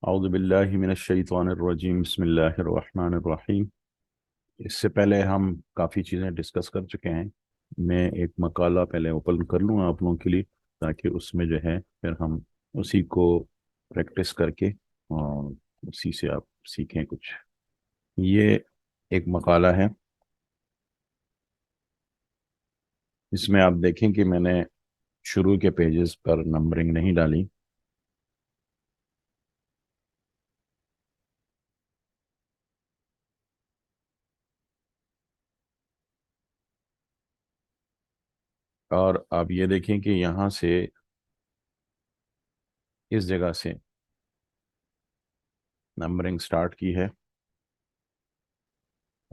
औज़ु बिल्लाहि मिनश्शैतानिर्रजीम बिस्मिल्लाहिर्रहमानिर्रहीम। इससे पहले हम काफ़ी चीज़ें डिस्कस कर चुके हैं। मैं एक मकाला पहले ओपन कर लूँ आप लोगों के लिए, ताकि उसमें जो है फिर हम उसी को प्रैक्टिस करके और उसी से आप सीखें कुछ। ये एक मकाला है। इसमें आप देखें कि मैंने शुरू के पेजेस पर नंबरिंग नहीं डाली। और आप ये देखें कि यहाँ से इस जगह से नंबरिंग स्टार्ट की है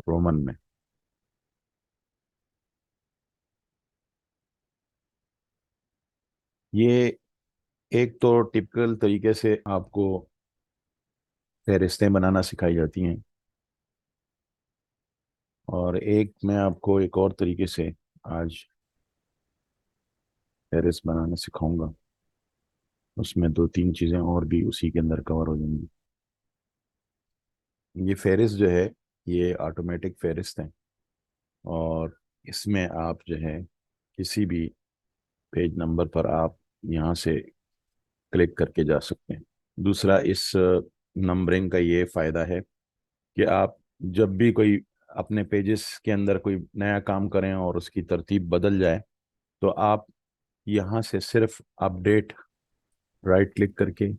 रोमन में। ये एक तो टिपिकल तरीके से आपको फहरिस्तें बनाना सिखाई जाती हैं, और एक मैं आपको एक और तरीके से आज फहरिस्त बनाना सिखाऊंगा। उसमें दो तीन चीज़ें और भी उसी के अंदर कवर हो जाएंगी। ये फहरिस्त जो है ये ऑटोमेटिक फहरिस्त है, और इसमें आप जो है किसी भी पेज नंबर पर आप यहाँ से क्लिक करके जा सकते हैं। दूसरा, इस नंबरिंग का ये फ़ायदा है कि आप जब भी कोई अपने पेजेस के अंदर कोई नया काम करें और उसकी तरतीब बदल जाए, तो आप यहाँ से सिर्फ अपडेट राइट क्लिक करके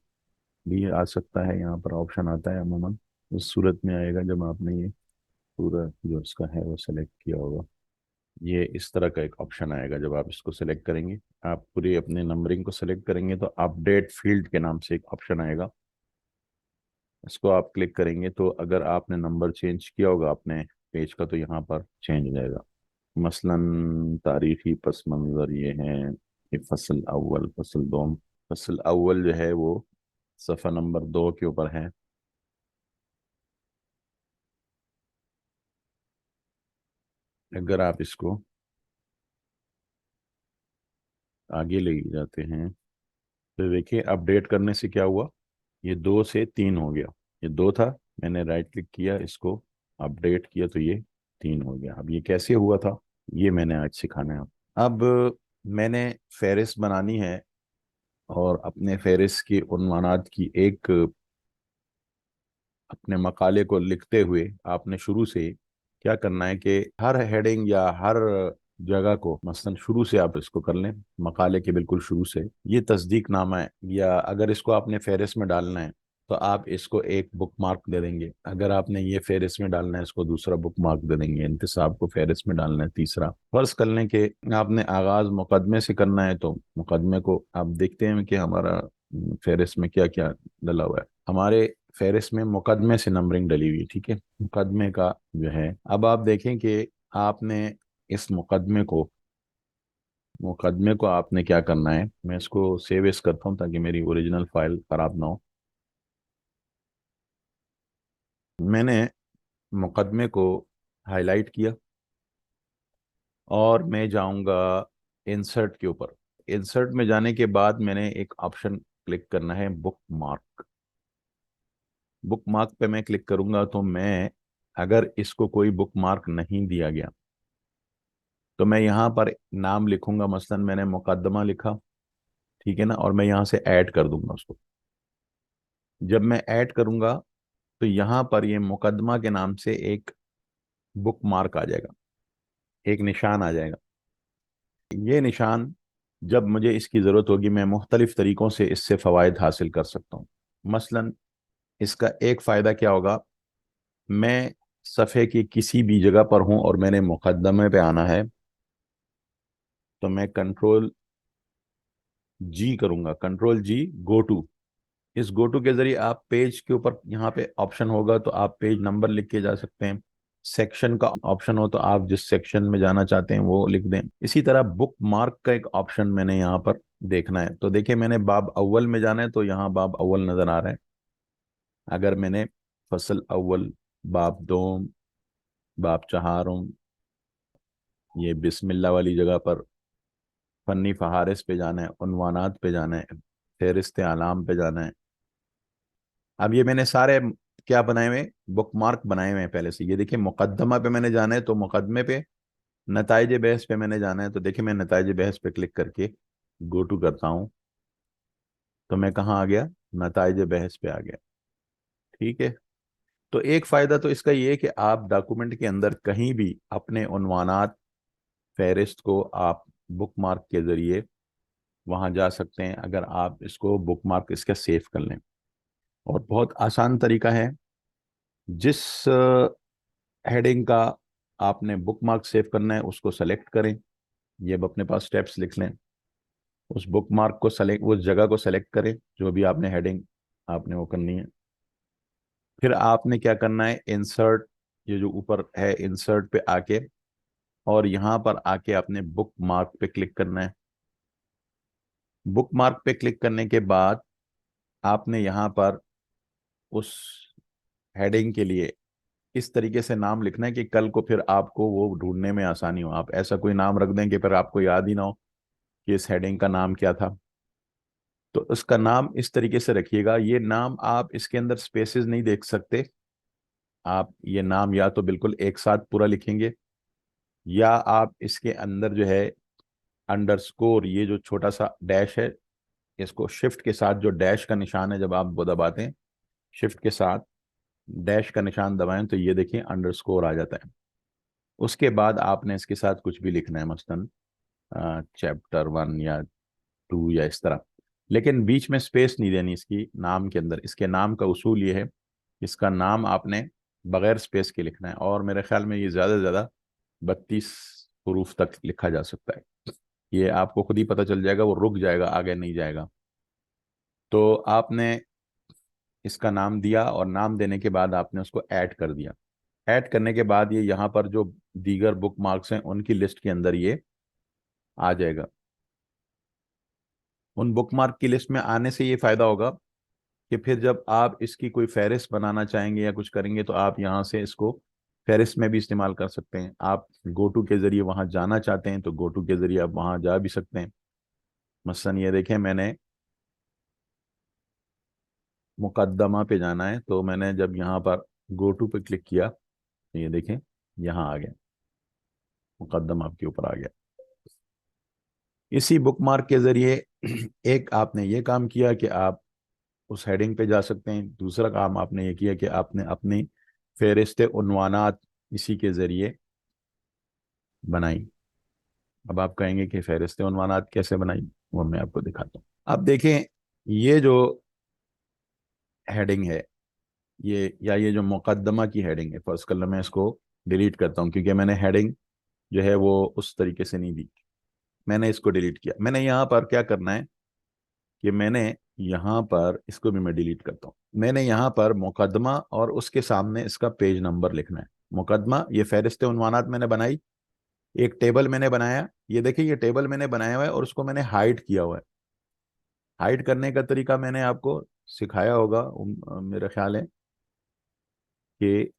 भी आ सकता है। यहाँ पर ऑप्शन आता है अमूमन, उस सूरत में आएगा जब आपने ये पूरा जो इसका है वो सेलेक्ट किया होगा। ये इस तरह का एक ऑप्शन आएगा। जब आप इसको सेलेक्ट करेंगे, आप पूरी अपने नंबरिंग को सेलेक्ट करेंगे, तो अपडेट फील्ड के नाम से एक ऑप्शन आएगा। इसको आप क्लिक करेंगे तो अगर आपने नंबर चेंज किया होगा अपने पेज का, तो यहाँ पर चेंज हो जाएगा। मसलन तारीखी पस मंज़र ये है कि फसल अव्वल, फसल दोम। फसल अव्वल जो है वो सफ़ा नंबर 2 के ऊपर है। अगर आप इसको आगे ले जाते हैं तो देखिए अपडेट करने से क्या हुआ, ये 2 से 3 हो गया। ये 2 था, मैंने राइट क्लिक किया, इसको अपडेट किया तो ये 3 हो गया। अब ये कैसे हुआ था, ये मैंने आज सिखाना है। अब मैंने फहरिस्त बनानी है, और अपने फहरिस्त की उन्वानात की एक अपने मकाले को लिखते हुए आपने शुरू से क्या करना है कि हर हेडिंग या हर जगह को मसलन शुरू से आप इसको कर लें। मकाले के बिल्कुल शुरू से ये तस्दीक नामा है, या अगर इसको आपने फहरिस्त में डालना है तो आप इसको एक बुक मार्क दे देंगे। अगर आपने ये फहरिस्त में डालना है, इसको दूसरा बुक मार्क दे देंगे। इंतसाब को फहरिस्त में डालना है तीसरा। फर्ज कर लें कि आपने आगाज मुकदमे से करना है, तो मुकदमे को आप देखते हैं कि हमारा फहरिस्त में क्या क्या डला हुआ है। हमारे फेरिस में मुकदमे से नंबरिंग डली हुई है, ठीक है। मुकदमे का जो है, अब आप देखें कि आपने इस मुकदमे को आपने क्या करना है। मैं इसको सेव एस करता हूँ ताकि मेरी ओरिजिनल फाइल खराब ना हो। मैंने मुकदमे को हाईलाइट किया, और मैं जाऊंगा इंसर्ट के ऊपर। इंसर्ट में जाने के बाद मैंने एक ऑप्शन क्लिक करना है, बुक मार्क। बुक मार्क पे मैं क्लिक करूंगा तो मैं, अगर इसको कोई बुक मार्क नहीं दिया गया, तो मैं यहाँ पर नाम लिखूंगा। मसलन मैंने मुकदमा लिखा, ठीक है ना, और मैं यहाँ से ऐड कर दूंगा उसको। जब मैं ऐड करूंगा तो यहाँ पर ये मुकदमा के नाम से एक बुक मार्क आ जाएगा, एक निशान आ जाएगा। ये निशान जब मुझे इसकी ज़रूरत होगी, मैं मुख्तलिफ तरीक़ों से इससे फ़वाइद हासिल कर सकता हूँ। मसलन इसका एक फ़ायदा क्या होगा, मैं सफ़े की किसी भी जगह पर हूँ और मैंने मुकदमे पे आना है, तो मैं कंट्रोल जी करूंगा, कंट्रोल जी गो टू। इस गो टू के जरिए आप पेज के ऊपर यहाँ पे ऑप्शन होगा तो आप पेज नंबर लिख के जा सकते हैं। सेक्शन का ऑप्शन हो तो आप जिस सेक्शन में जाना चाहते हैं वो लिख दें। इसी तरह बुक मार्क का एक ऑप्शन मैंने यहाँ पर देखना है, तो देखिए मैंने बाब अव्वल में जाना है तो यहाँ बाब अव्वल नजर आ रहा है। अगर मैंने फसल अव्वल, बाब दोम, बाब चहारुम, ये बिस्मिल्लाह वाली जगह पर फन्नी फहारिस पे जाना है, उन्वानात पे जाना है, फहरिस्त आलाम पे जाना है, अब ये मैंने सारे क्या बनाए हुए, बुक मार्क बनाए हुए हैं पहले से। ये देखिए, मुकदमा पे मैंने जाना है तो मुकदमे पे, नताइज बहस पे मैंने जाना है तो देखिए मैं नताइज बहस पे क्लिक करके गो टू करता हूँ, तो मैं कहाँ आ गया, नताइज बहस पे आ गया। ठीक है। तो एक फायदा तो इसका ये है कि आप डॉक्यूमेंट के अंदर कहीं भी अपने उन्वानात फहरिस्त को आप बुक मार्क के जरिए वहां जा सकते हैं, अगर आप इसको बुक मार्क इसका सेव कर लें। और बहुत आसान तरीका है, जिस हेडिंग का आपने बुक मार्क सेव करना है उसको सेलेक्ट करें। ये अब अपने पास स्टेप्स लिख लें। उस बुक मार्क को सेलेक्ट, उस जगह को सेलेक्ट करें जो भी आपने हेडिंग आपने वो करनी है। फिर आपने क्या करना है, इंसर्ट, ये जो ऊपर है इंसर्ट पे आके, और यहाँ पर आके आपने बुक मार्क पे क्लिक करना है। बुक मार्क पे क्लिक करने के बाद आपने यहाँ पर उस हेडिंग के लिए इस तरीके से नाम लिखना है कि कल को फिर आपको वो ढूंढने में आसानी हो। आप ऐसा कोई नाम रख दें कि फिर आपको याद ही ना हो कि इस हेडिंग का नाम क्या था। तो उसका नाम इस तरीके से रखिएगा। ये नाम आप इसके अंदर स्पेसेस नहीं देख सकते। आप ये नाम या तो बिल्कुल एक साथ पूरा लिखेंगे, या आप इसके अंदर जो है अंडरस्कोर, ये जो छोटा सा डैश है, इसको शिफ्ट के साथ, जो डैश का निशान है जब आप वो दबाते हैं, शिफ्ट के साथ डैश का निशान दबाएं तो ये देखिए अंडरस्कोर आ जाता है। उसके बाद आपने इसके साथ कुछ भी लिखना है, मसलन चैप्टर 1 या 2 या इस तरह, लेकिन बीच में स्पेस नहीं देनी इसकी नाम के अंदर। इसके नाम का उसूल ये है, इसका नाम आपने बगैर स्पेस के लिखना है, और मेरे ख्याल में ये ज़्यादा से ज़्यादा 32 हरूफ तक लिखा जा सकता है। ये आपको खुद ही पता चल जाएगा, वो रुक जाएगा, आगे नहीं जाएगा। तो आपने इसका नाम दिया, और नाम देने के बाद आपने उसको ऐड कर दिया। ऐड करने के बाद ये यहाँ पर जो दीगर बुक मार्क्स हैं उनकी लिस्ट के अंदर ये आ जाएगा। उन बुक मार्क की लिस्ट में आने से ये फायदा होगा कि फिर जब आप इसकी कोई फहरिस्त बनाना चाहेंगे या कुछ करेंगे तो आप यहाँ से इसको फहरिस्त में भी इस्तेमाल कर सकते हैं। आप गो टू के जरिए वहाँ जाना चाहते हैं तो गो टू के जरिए आप वहाँ जा भी सकते हैं। मसलन ये देखें, मैंने मुकद्दमा पे जाना है तो मैंने जब यहाँ पर गो टू पे क्लिक किया तो ये देखें यहाँ आ गया, मुकद्दमा आपके ऊपर आ गया। इसी बुक मार्क के जरिए एक आपने ये काम किया कि आप उस हेडिंग पे जा सकते हैं। दूसरा काम आपने ये किया कि आपने अपनी फेरिस्त उन्वानात इसी के जरिए बनाई। अब आप कहेंगे कि फेरिस्त उन्वानात कैसे बनाई, वो मैं आपको दिखाता हूँ। अब देखें, ये जो हेडिंग है, ये या ये जो मुकद्दमा की हेडिंग है, फर्स्ट कलर में इसको डिलीट करता हूँ क्योंकि मैंने हेडिंग जो है वो उस तरीके से नहीं दी। मैंने इसको डिलीट किया। मैंने यहाँ पर क्या करना है कि मैंने यहाँ पर इसको भी मैं डिलीट करता हूँ। मैंने यहाँ पर मुकदमा और उसके सामने इसका पेज नंबर लिखना है। मुकदमा, ये फहरिस्त उन्वानात मैंने बनाई। एक टेबल मैंने बनाया, ये देखिए ये टेबल मैंने बनाया हुआ है और उसको मैंने हाइड किया हुआ है। हाइड करने का तरीका मैंने आपको सिखाया होगा, मेरा ख्याल है कि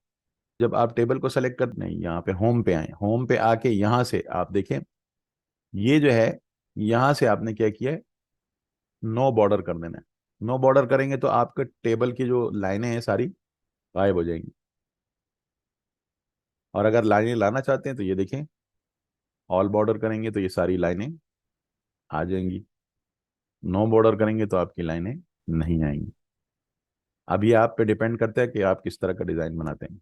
जब आप टेबल को सेलेक्ट कर, नहीं, यहाँ पे होम पे आए, होम पे आके यहाँ से आप देखें, ये जो है यहाँ से आपने क्या किया है, नो बॉर्डर कर देना है। नो बॉर्डर करेंगे तो आपके टेबल की जो लाइनें हैं सारी गायब हो जाएंगी। और अगर लाइनें लाना चाहते हैं तो ये देखें, ऑल बॉर्डर करेंगे तो ये सारी लाइनें आ जाएंगी। नो बॉर्डर करेंगे तो आपकी लाइनें नहीं आएंगी। अब ये आप पे डिपेंड करता है कि आप किस तरह का डिज़ाइन बनाते हैं।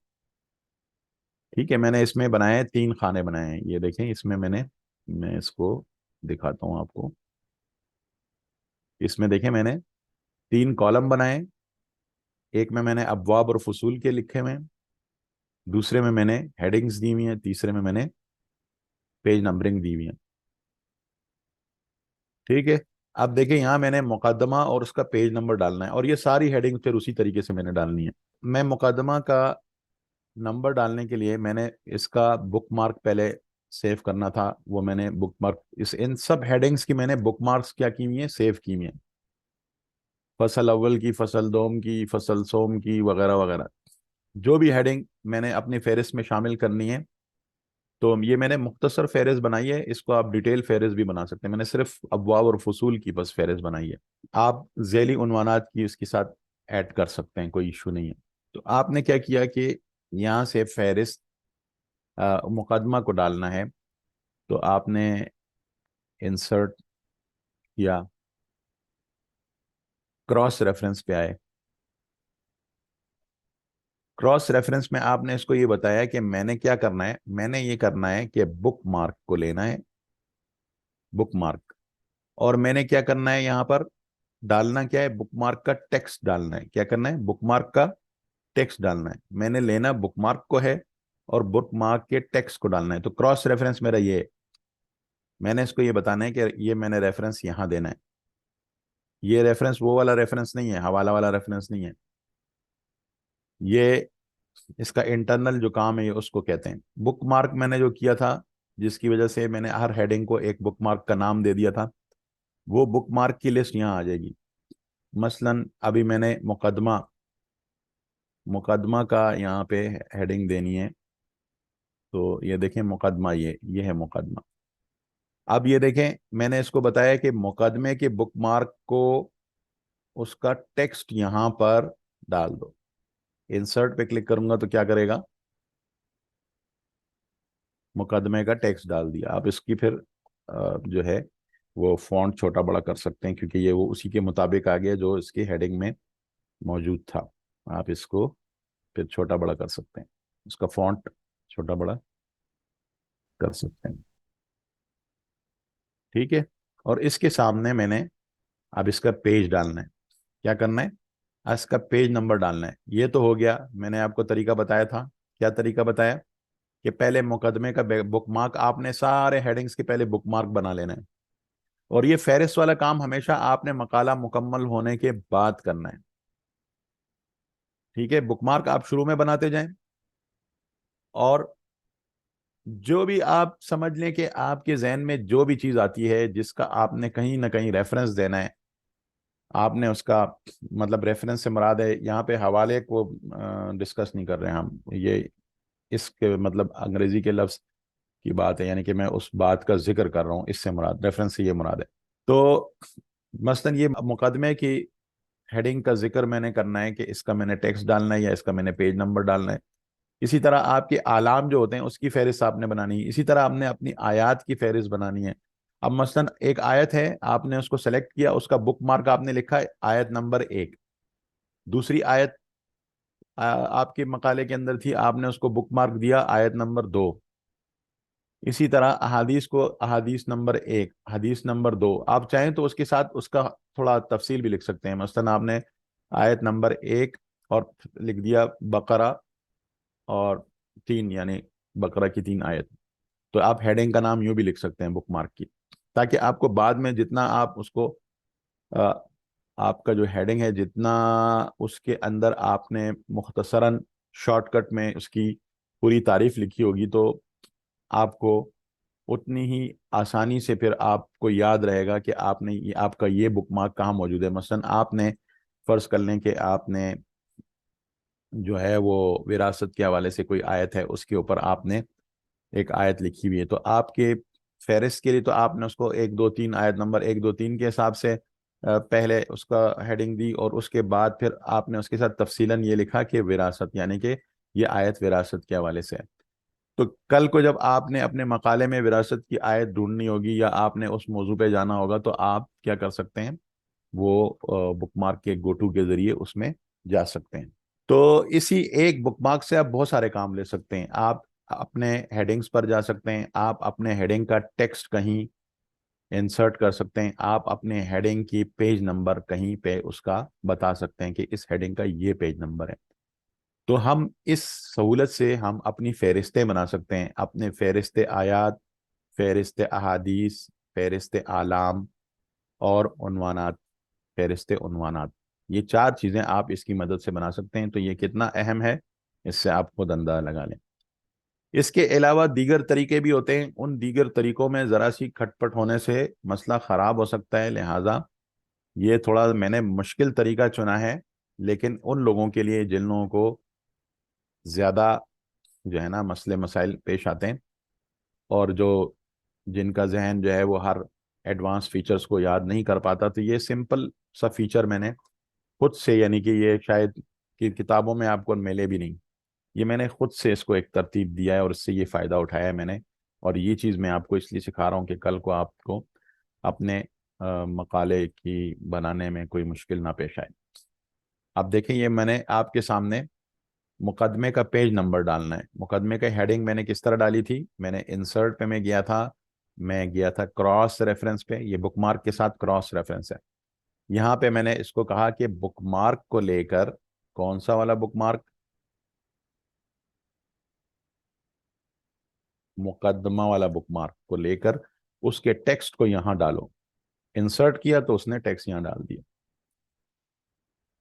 ठीक है, मैंने इसमें बनाए हैं, 3 खाने बनाए हैं। ये देखें, इसमें मैं इसको दिखाता हूँ आपको। इसमें देखें, मैंने 3 कॉलम बनाए। एक में मैंने अबवाब और फसूल के लिखे हुए हैं, दूसरे में मैंने हेडिंग्स दी हुई हैं, तीसरे में मैंने पेज नंबरिंग दी हुई है। ठीक है। अब देखिए, यहाँ मैंने मुकदमा और उसका पेज नंबर डालना है, और ये सारी हेडिंग फिर उसी तरीके से मैंने डालनी है। मैं मुकदमा का नंबर डालने के लिए मैंने इसका बुक मार्क पहले सेव करना था, वो मैंने बुक मार्क, इस इन सब हेडिंग्स की मैंने बुक मार्क्स क्या की हुई है, सेव की हुई है। फसल अव्वल की, फसल दोम की, फसल सोम की, वगैरह वगैरह, जो भी हेडिंग मैंने अपनी फहरिस्त में शामिल करनी है। तो ये मैंने मुख्तसर फहरिस्त बनाई है, इसको आप डिटेल फहरिस्त भी बना सकते हैं। मैंने सिर्फ अबवाब और फसूल की बस फहरिस्त बनाई है। आप झैली उन्वानात की उसके साथ ऐड कर सकते हैं, कोई इशू नहीं है। तो आपने क्या किया कि यहाँ से फहरिस्त मुकदमा को डालना है, तो आपने इंसर्ट किया, क्रॉस रेफरेंस पे आए। क्रॉस रेफरेंस में आपने इसको ये बताया कि मैंने क्या करना है, मैंने ये करना है कि बुक मार्क को लेना है, बुक मार्क। और मैंने क्या करना है यहाँ पर, डालना क्या है, बुक मार्क का टेक्स्ट डालना है। क्या करना है, बुक मार्क का टेक्स्ट डालना है। मैंने लेना बुक मार्क को है और बुक मार्क के टेक्स्ट को डालना है। तो क्रॉस रेफरेंस मेरा ये है, मैंने इसको ये बताना है कि ये मैंने रेफरेंस यहाँ देना है। ये रेफरेंस वो वाला रेफरेंस नहीं है, हवाला वाला रेफरेंस नहीं है, ये इसका इंटरनल जो काम है ये उसको कहते हैं। बुक मार्क मैंने जो किया था, जिसकी वजह से मैंने हर हेडिंग को एक बुक मार्क का नाम दे दिया था, वो बुक मार्क की लिस्ट यहाँ आ जाएगी। मसलन अभी मैंने मुकदमा, मुकदमा का यहाँ पे हेडिंग देनी है, तो ये देखें मुकदमा, ये है मुकदमा। अब ये देखें, मैंने इसको बताया कि मुकदमे के बुक मार्क को, उसका टेक्स्ट यहाँ पर डाल दो। इंसर्ट पे क्लिक करूंगा तो क्या करेगा, मुकदमे का टेक्स्ट डाल दिया। आप इसकी फिर जो है वो फॉन्ट छोटा बड़ा कर सकते हैं, क्योंकि ये वो उसी के मुताबिक आ गया जो इसकी हेडिंग में मौजूद था। आप इसको फिर छोटा बड़ा कर सकते हैं, उसका फॉन्ट छोटा बड़ा कर सकते हैं, ठीक है। और इसके सामने मैंने अब इसका पेज डालना है। क्या करना है, इसका पेज नंबर डालना है। ये तो हो गया, मैंने आपको तरीका बताया था। क्या तरीका बताया, कि पहले मुकदमे का बुक मार्क, आपने सारे हेडिंग्स के पहले बुक मार्क बना लेना है। और ये फेरिस्त वाला काम हमेशा आपने मकाला मुकम्मल होने के बाद करना है, ठीक है। बुक मार्क आप शुरू में बनाते जाएं, और जो भी आप समझ लें कि आपके जहन में जो भी चीज़ आती है जिसका आपने कहीं ना कहीं रेफरेंस देना है, आपने उसका, मतलब रेफरेंस से मुराद है यहाँ पे हवाले को डिस्कस नहीं कर रहे हैं हम, ये इसके मतलब अंग्रेजी के लफ्ज़ की बात है, यानी कि मैं उस बात का जिक्र कर रहा हूँ, इससे मुराद, रेफरेंस से ये मुराद है। तो मसलन ये मुकदमे की हेडिंग का जिक्र मैंने करना है कि इसका मैंने टेक्स्ट डालना है या इसका मैंने पेज नंबर डालना है। इसी तरह आपके आलाम जो होते हैं उसकी फहरिस्त आपने बनानी है। इसी तरह आपने अपनी आयत की फहरिस्त बनानी है। अब मसलन एक आयत है, आपने उसको सेलेक्ट किया, उसका बुक मार्क आपने लिखा है आयत नंबर 1। दूसरी आयत आपके मकाले के अंदर थी, आपने उसको बुक मार्क दिया आयत नंबर 2। इसी तरह अहादीस को अहादीस नंबर 1, हदीस नंबर 2, आप चाहें तो उसके साथ उसका थोड़ा तफसील भी लिख सकते हैं। मसलन आपने आयत नंबर 1 और लिख दिया बकरा और 3, यानी बकरा की 3 आयत। तो आप हेडिंग का नाम यूं भी लिख सकते हैं बुक मार्क की, ताकि आपको बाद में जितना आप उसको अ, आपका जो हेडिंग है, जितना उसके अंदर आपने मुख्तसरन शॉर्टकट में उसकी पूरी तारीफ लिखी होगी, तो आपको उतनी ही आसानी से फिर आपको याद रहेगा कि आपने आपका ये बुक मार्क कहाँ मौजूद है। मसलन आपने फर्ज कर लें कि आपने जो है वो विरासत के हवाले से कोई आयत है, उसके ऊपर आपने एक आयत लिखी हुई है, तो आपके फहरिस्त के लिए तो आपने उसको 1 2 3, आयत नंबर 1 2 3 के हिसाब से पहले उसका हेडिंग दी, और उसके बाद फिर आपने उसके साथ तफसीलन ये लिखा कि विरासत, यानी कि ये आयत विरासत के हवाले से है। तो कल को जब आपने अपने मकाले में विरासत की आयत ढूंढनी होगी या आपने उस मौजू पे जाना होगा, तो आप क्या कर सकते हैं, वो बुक मार्क के गो टू के जरिए उसमें जा सकते हैं। तो इसी एक बुकमार्क से आप बहुत सारे काम ले सकते हैं। आप अपने हेडिंग्स पर जा सकते हैं, आप अपने हेडिंग का टेक्स्ट कहीं इंसर्ट कर सकते हैं, आप अपने हेडिंग की पेज नंबर कहीं पे उसका बता सकते हैं कि इस हेडिंग का ये पेज नंबर है। तो हम इस सहूलत से हम अपनी फहरिस्तें बना सकते हैं, अपने फहरिस्त आयात, फहरिस्त अहादीस, फहरिस्त आलाम और उन्वानात, फहरिस्त उन्वानात। ये 4 चीज़ें आप इसकी मदद से बना सकते हैं। तो ये कितना अहम है, इससे आप खुद अंदाजा लगा लें। इसके अलावा दीगर तरीके भी होते हैं, उन दीगर तरीकों में ज़रा सी खटपट होने से मसला ख़राब हो सकता है, लिहाजा ये थोड़ा मैंने मुश्किल तरीका चुना है। लेकिन उन लोगों के लिए जिन लोगों को ज़्यादा जो है ना मसले मसाइल पेश आते हैं, और जो जिनका जहन जो है वो हर एडवांस फीचर्स को याद नहीं कर पाता, तो ये सिंपल सा फीचर मैंने खुद से, यानी कि ये शायद कि किताबों में आपको मिले भी नहीं, ये मैंने खुद से इसको एक तरतीब दिया है और इससे ये फ़ायदा उठाया है मैंने। और ये चीज़ मैं आपको इसलिए सिखा रहा हूँ कि कल को आपको अपने मकाले की बनाने में कोई मुश्किल ना पेश आए। अब देखें, ये मैंने आपके सामने मुकदमे का पेज नंबर डालना है। मुकदमे का हेडिंग मैंने किस तरह डाली थी, मैंने इंसर्ट पे मैं गया था क्रॉस रेफरेंस पे, ये बुकमार्क के साथ क्रॉस रेफरेंस है। यहाँ पे मैंने इसको कहा कि बुकमार्क को लेकर, कौन सा वाला बुकमार्क, मुकदमा वाला बुकमार्क को लेकर उसके टेक्स्ट को यहाँ डालो। इंसर्ट किया तो उसने टेक्स्ट यहाँ डाल दिया।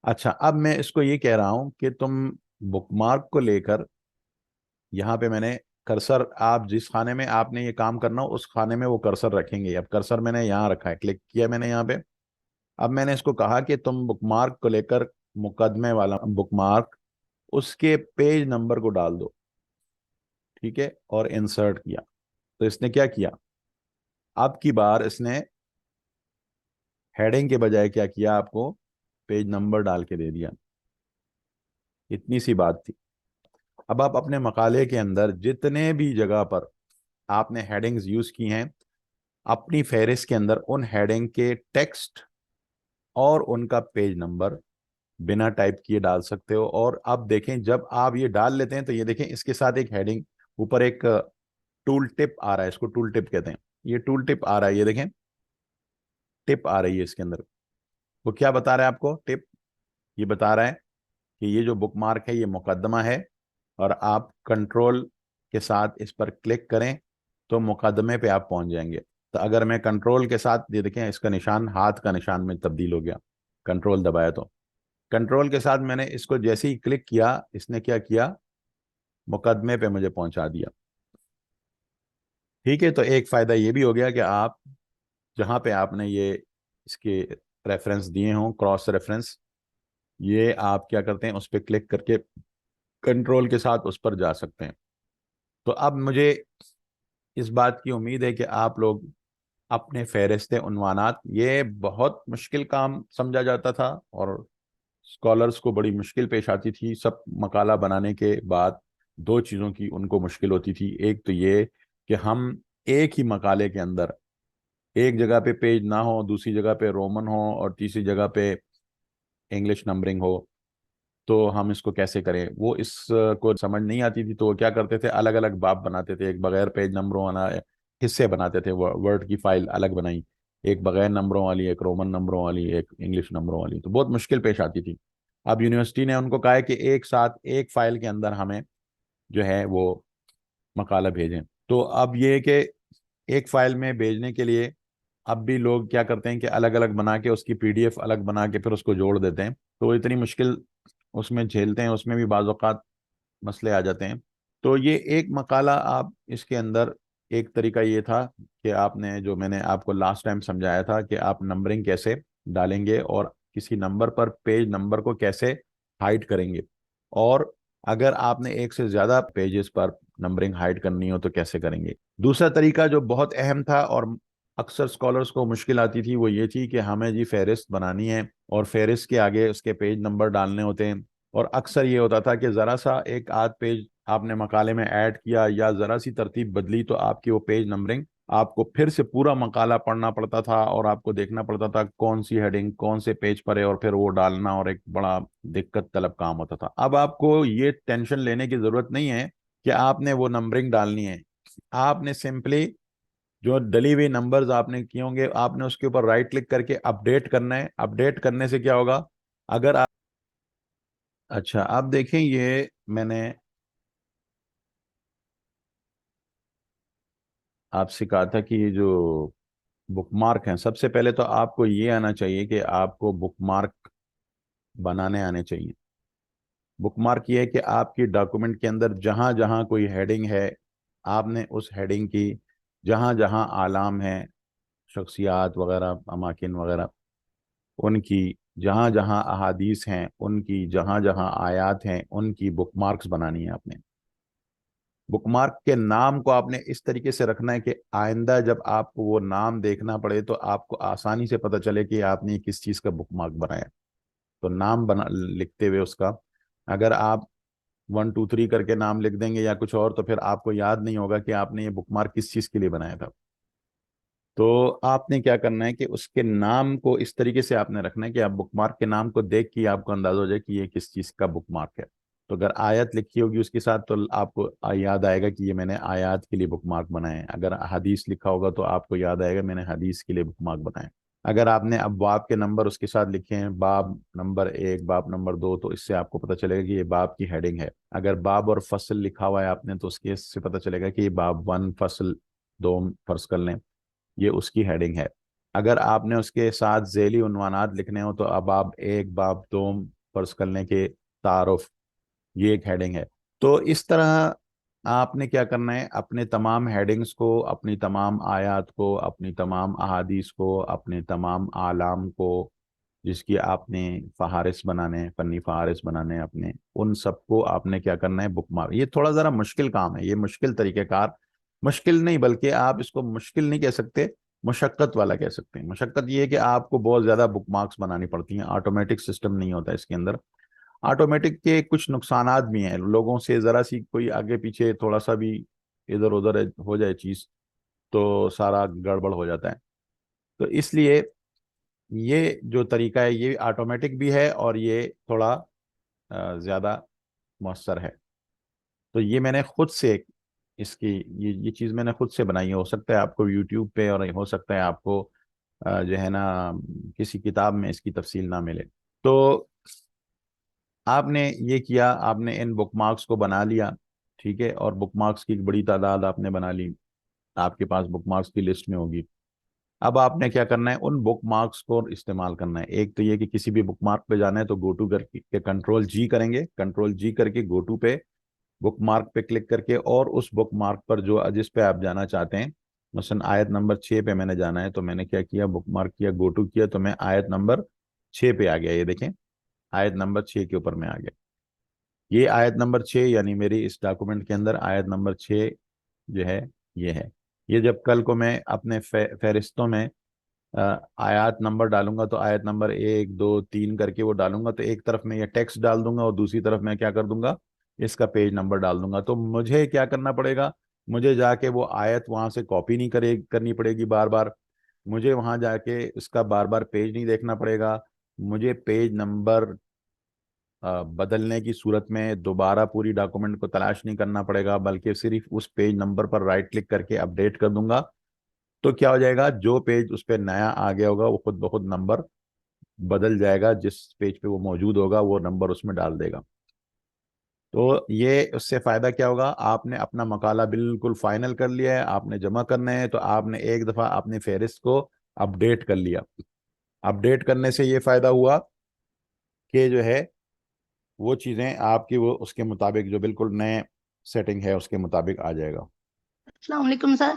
अच्छा, अब मैं इसको ये कह रहा हूं कि तुम बुकमार्क को लेकर, यहाँ पे मैंने कर्सर, आप जिस खाने में आपने ये काम करना हो उस खाने में वो कर्सर रखेंगे। अब कर्सर मैंने यहाँ रखा है, क्लिक किया मैंने यहाँ पे। अब मैंने इसको कहा कि तुम बुकमार्क को लेकर, मुकदमे वाला बुकमार्क, उसके पेज नंबर को डाल दो। ठीक है, और इंसर्ट किया तो इसने क्या किया, अब की बार इसने हेडिंग के बजाय क्या किया, आपको पेज नंबर डाल के दे दिया। इतनी सी बात थी। अब आप अपने मकाले के अंदर जितने भी जगह पर आपने हेडिंग्स यूज की हैं, अपनी फहरिस्त के अंदर उन हेडिंग के टेक्स्ट और उनका पेज नंबर बिना टाइप किए डाल सकते हो। और अब देखें, जब आप ये डाल लेते हैं तो ये देखें, इसके साथ एक हेडिंग, ऊपर एक टूल टिप आ रहा है, इसको टूल टिप कहते हैं। ये टूल टिप आ रहा है, ये देखें, टिप आ रही है इसके अंदर। वो क्या बता रहा है आपको टिप, ये बता रहा है कि ये जो बुकमार्क है ये मुकदमा है, और आप कंट्रोल के साथ इस पर क्लिक करें तो मुकदमे पे आप पहुंच जाएंगे। तो अगर मैं कंट्रोल के साथ, ये देखें इसका निशान हाथ का निशान में तब्दील हो गया, कंट्रोल दबाया तो। कंट्रोल के साथ मैंने इसको जैसे ही क्लिक किया, इसने क्या किया, मुकदमे पे मुझे पहुंचा दिया। ठीक है, तो एक फ़ायदा ये भी हो गया कि आप जहाँ पे आपने ये इसके रेफरेंस दिए हों, क्रॉस रेफरेंस, ये आप क्या करते हैं, उस पर क्लिक करके कंट्रोल के साथ उस पर जा सकते हैं। तो अब मुझे इस बात की उम्मीद है कि आप लोग अपने फहरिस्त उन्वानात, ये बहुत मुश्किल काम समझा जाता था और स्कॉलर्स को बड़ी मुश्किल पेश आती थी। सब मकाला बनाने के बाद दो चीज़ों की उनको मुश्किल होती थी। एक तो ये कि हम एक ही मकाले के अंदर एक जगह पे पेज ना हो, दूसरी जगह पे रोमन हो, और तीसरी जगह पे इंग्लिश नंबरिंग हो, तो हम इसको कैसे करें, वो इसको समझ नहीं आती थी। तो वो क्या करते थे, अलग अलग बाब बनाते थे, एक बगैर पेज नंबरों वाला हिस्से बनाते थे, वर्ड की फाइल अलग बनाई, एक बगैर नंबरों वाली, एक रोमन नंबरों वाली, एक इंग्लिश नंबरों वाली। तो बहुत मुश्किल पेश आती थी। अब यूनिवर्सिटी ने उनको कहा है कि एक साथ एक फाइल के अंदर हमें जो है वो मकाला भेजें। तो अब ये है कि एक फाइल में भेजने के लिए अब भी लोग क्या करते हैं कि अलग अलग बना के उसकी पीडीएफ अलग बना के फिर उसको जोड़ देते हैं। तो वो इतनी मुश्किल उसमें झेलते हैं, उसमें भी बाज़ औक़ात मसले आ जाते हैं। तो ये एक मकाला आप इसके अंदर, एक तरीका ये था कि आपने, जो मैंने आपको लास्ट टाइम समझाया था कि आप नंबरिंग कैसे डालेंगे और किसी नंबर पर पेज नंबर को कैसे हाइड करेंगे, और अगर आपने एक से ज़्यादा पेजेस पर नंबरिंग हाइड करनी हो तो कैसे करेंगे। दूसरा तरीका जो बहुत अहम था और अक्सर स्कॉलर्स को मुश्किल आती थी, वो ये थी कि हमें जी फहरिस्त बनानी है और फहरिस्त के आगे उसके पेज नंबर डालने होते हैं। और अक्सर ये होता था कि ज़रा सा एक आध पेज आपने मकाले में ऐड किया या ज़रा सी तरतीब बदली तो आपकी वो पेज नंबरिंग, आपको फिर से पूरा मकाला पढ़ना पड़ता था और आपको देखना पड़ता था कौन सी हेडिंग कौन से पेज पर है, और फिर वो डालना, और एक बड़ा दिक्कत तलब काम होता था। अब आपको ये टेंशन लेने की ज़रूरत नहीं है कि आपने वो नंबरिंग डालनी है। आपने सिंपली जो डली हुई नंबर्स आपने किए होंगे, आपने उसके ऊपर राइट क्लिक करके अपडेट करना है। अपडेट करने से क्या होगा, अगर आप, अच्छा आप देखें, ये मैंने आपसे कहा था कि ये जो बुकमार्क हैं, सबसे पहले तो आपको ये आना चाहिए कि आपको बुकमार्क बनाने आने चाहिए। बुकमार्क ये है कि आपकी डॉक्यूमेंट के अंदर जहाँ जहाँ कोई हेडिंग है, आपने उस हेडिंग की जहाँ जहाँ आलाम हैं, शख्सियात वगैरह, अमाकिन वगैरह, उनकी जहाँ जहाँ अहादीस हैं, उनकी जहाँ जहाँ आयात हैं, उनकी बुकमार्क्स बनानी है आपने। बुकमार्क के नाम को आपने इस तरीके से रखना है कि आइंदा जब आपको वो नाम देखना पड़े तो आपको आसानी से पता चले कि आपने किस चीज़ का बुकमार्क बनाया। तो नाम बना लिखते हुए उसका, अगर आप 1 2 3 करके नाम लिख देंगे या कुछ और, तो फिर आपको याद नहीं होगा कि आपने ये बुकमार्क किस चीज़ के लिए बनाया था। तो आपने क्या करना है कि उसके नाम को इस तरीके से आपने रखना है कि आप बुकमार्क के नाम को देख के आपको अंदाजा हो जाए कि ये किस चीज़ का बुकमार्क है। तो अगर आयत लिखी होगी उसके साथ तो आपको याद आएगा कि ये मैंने आयत के लिए बुकमार्क बनाए हैं। अगर हदीस लिखा होगा तो आपको याद आएगा मैंने हदीस के लिए बुकमार्क बनाए हैं। अगर आपने अब बाब के नंबर उसके साथ लिखे हैं, बाब नंबर 1, बाब नंबर 2, तो इससे आपको पता चलेगा कि ये बाब की हेडिंग है। अगर बाब और फसल लिखा हुआ है आपने तो उसके इससे पता चलेगा कि ये बाब 1 फसल 2 फर्ज कर लें, ये उसकी हेडिंग है। अगर आपने उसके साथ झैली उन्वानात लिखने हो तो अब आप 1 बाब 2 फर्ज करने के तारुफ, ये एक हेडिंग है। तो इस तरह आपने क्या करना है, अपने तमाम हेडिंग्स को, अपनी तमाम आयत को, अपनी तमाम अहादीस को, अपने तमाम आलाम को, जिसकी आपने फहारिस बनाने हैं, फनी फहारिस बनाने हैं अपने, उन सबको आपने क्या करना है, बुक मार। ये थोड़ा ज़रा मुश्किल काम है, ये मुश्किल तरीक़ेकार, मुश्किल नहीं बल्कि आप इसको मुश्किल नहीं कह सकते, मुशक्क़त वाला कह सकते हैं। मुशक्क़त ये है कि आपको बहुत ज़्यादा बुक मार्क्स बनानी पड़ती हैं, ऑटोमेटिक सिस्टम नहीं होता इसके अंदर। ऑटोमेटिक के कुछ नुकसानात भी हैं, लोगों से ज़रा सी कोई आगे पीछे थोड़ा सा भी इधर उधर हो जाए चीज़ तो सारा गड़बड़ हो जाता है। तो इसलिए ये जो तरीका है ये ऑटोमेटिक भी है और ये थोड़ा ज़्यादा मौसर है। तो ये मैंने खुद से इसकी ये चीज़ मैंने खुद से बनाई है। हो सकता है आपको यूट्यूब पे और हो सकता है आपको जो है ना किसी किताब में इसकी तफसील ना मिले। तो आपने ये किया, आपने इन बुकमार्क्स को बना लिया, ठीक है, और बुकमार्क्स की एक बड़ी तादाद आपने बना ली, आपके पास बुकमार्क्स की लिस्ट में होगी। अब आपने क्या करना है, उन बुक मार्क्स को इस्तेमाल करना है। एक तो ये कि किसी भी बुक मार्क पे जाना है तो गो टू करके कंट्रोल जी करेंगे, कंट्रोल जी करके गो टू पे बुक मार्क पे क्लिक करके, और उस बुक मार्क पर जो जिस पे आप जाना चाहते हैं, मसलन आयत नंबर 6 पे मैंने जाना है, तो मैंने क्या किया, बुक मार्क किया, गो टू किया, तो मैं आयत नंबर 6 पे आ गया। ये देखें, आयत नंबर 6 के ऊपर मैं आ गया। ये आयत नंबर 6 यानी मेरी इस डॉक्यूमेंट के अंदर आयत नंबर 6 जो है ये है। ये जब कल को मैं अपने फहरिस्तों में आयत नंबर डालूंगा तो आयत नंबर 1 2 3 करके वो डालूंगा, तो एक तरफ मैं ये टेक्स्ट डाल दूंगा और दूसरी तरफ मैं क्या कर दूंगा, इसका पेज नंबर डाल दूंगा। तो मुझे क्या करना पड़ेगा, मुझे जाके वो आयत वहां से कॉपी नहीं करनी पड़ेगी बार बार, मुझे वहां जाके इसका बार बार पेज नहीं देखना पड़ेगा, मुझे पेज नंबर बदलने की सूरत में दोबारा पूरी डॉक्यूमेंट को तलाश नहीं करना पड़ेगा, बल्कि सिर्फ उस पेज नंबर पर राइट क्लिक करके अपडेट कर दूंगा। तो क्या हो जाएगा, जो पेज उस पर नया आ गया होगा वो खुद ब खुद नंबर बदल जाएगा, जिस पेज पे वो मौजूद होगा वो नंबर उसमें डाल देगा। तो ये उससे फायदा क्या होगा, आपने अपना मकाला बिल्कुल फाइनल कर लिया है, आपने जमा करना है, तो आपने एक दफा अपनी फहरिस्त को अपडेट कर लिया। अपडेट करने से ये फायदा हुआ कि जो है वो चीजें आपकी वो उसके मुताबिक जो बिल्कुल नए सेटिंग है उसके मुताबिक आ जाएगा। अस्सलाम वालेकुम सर।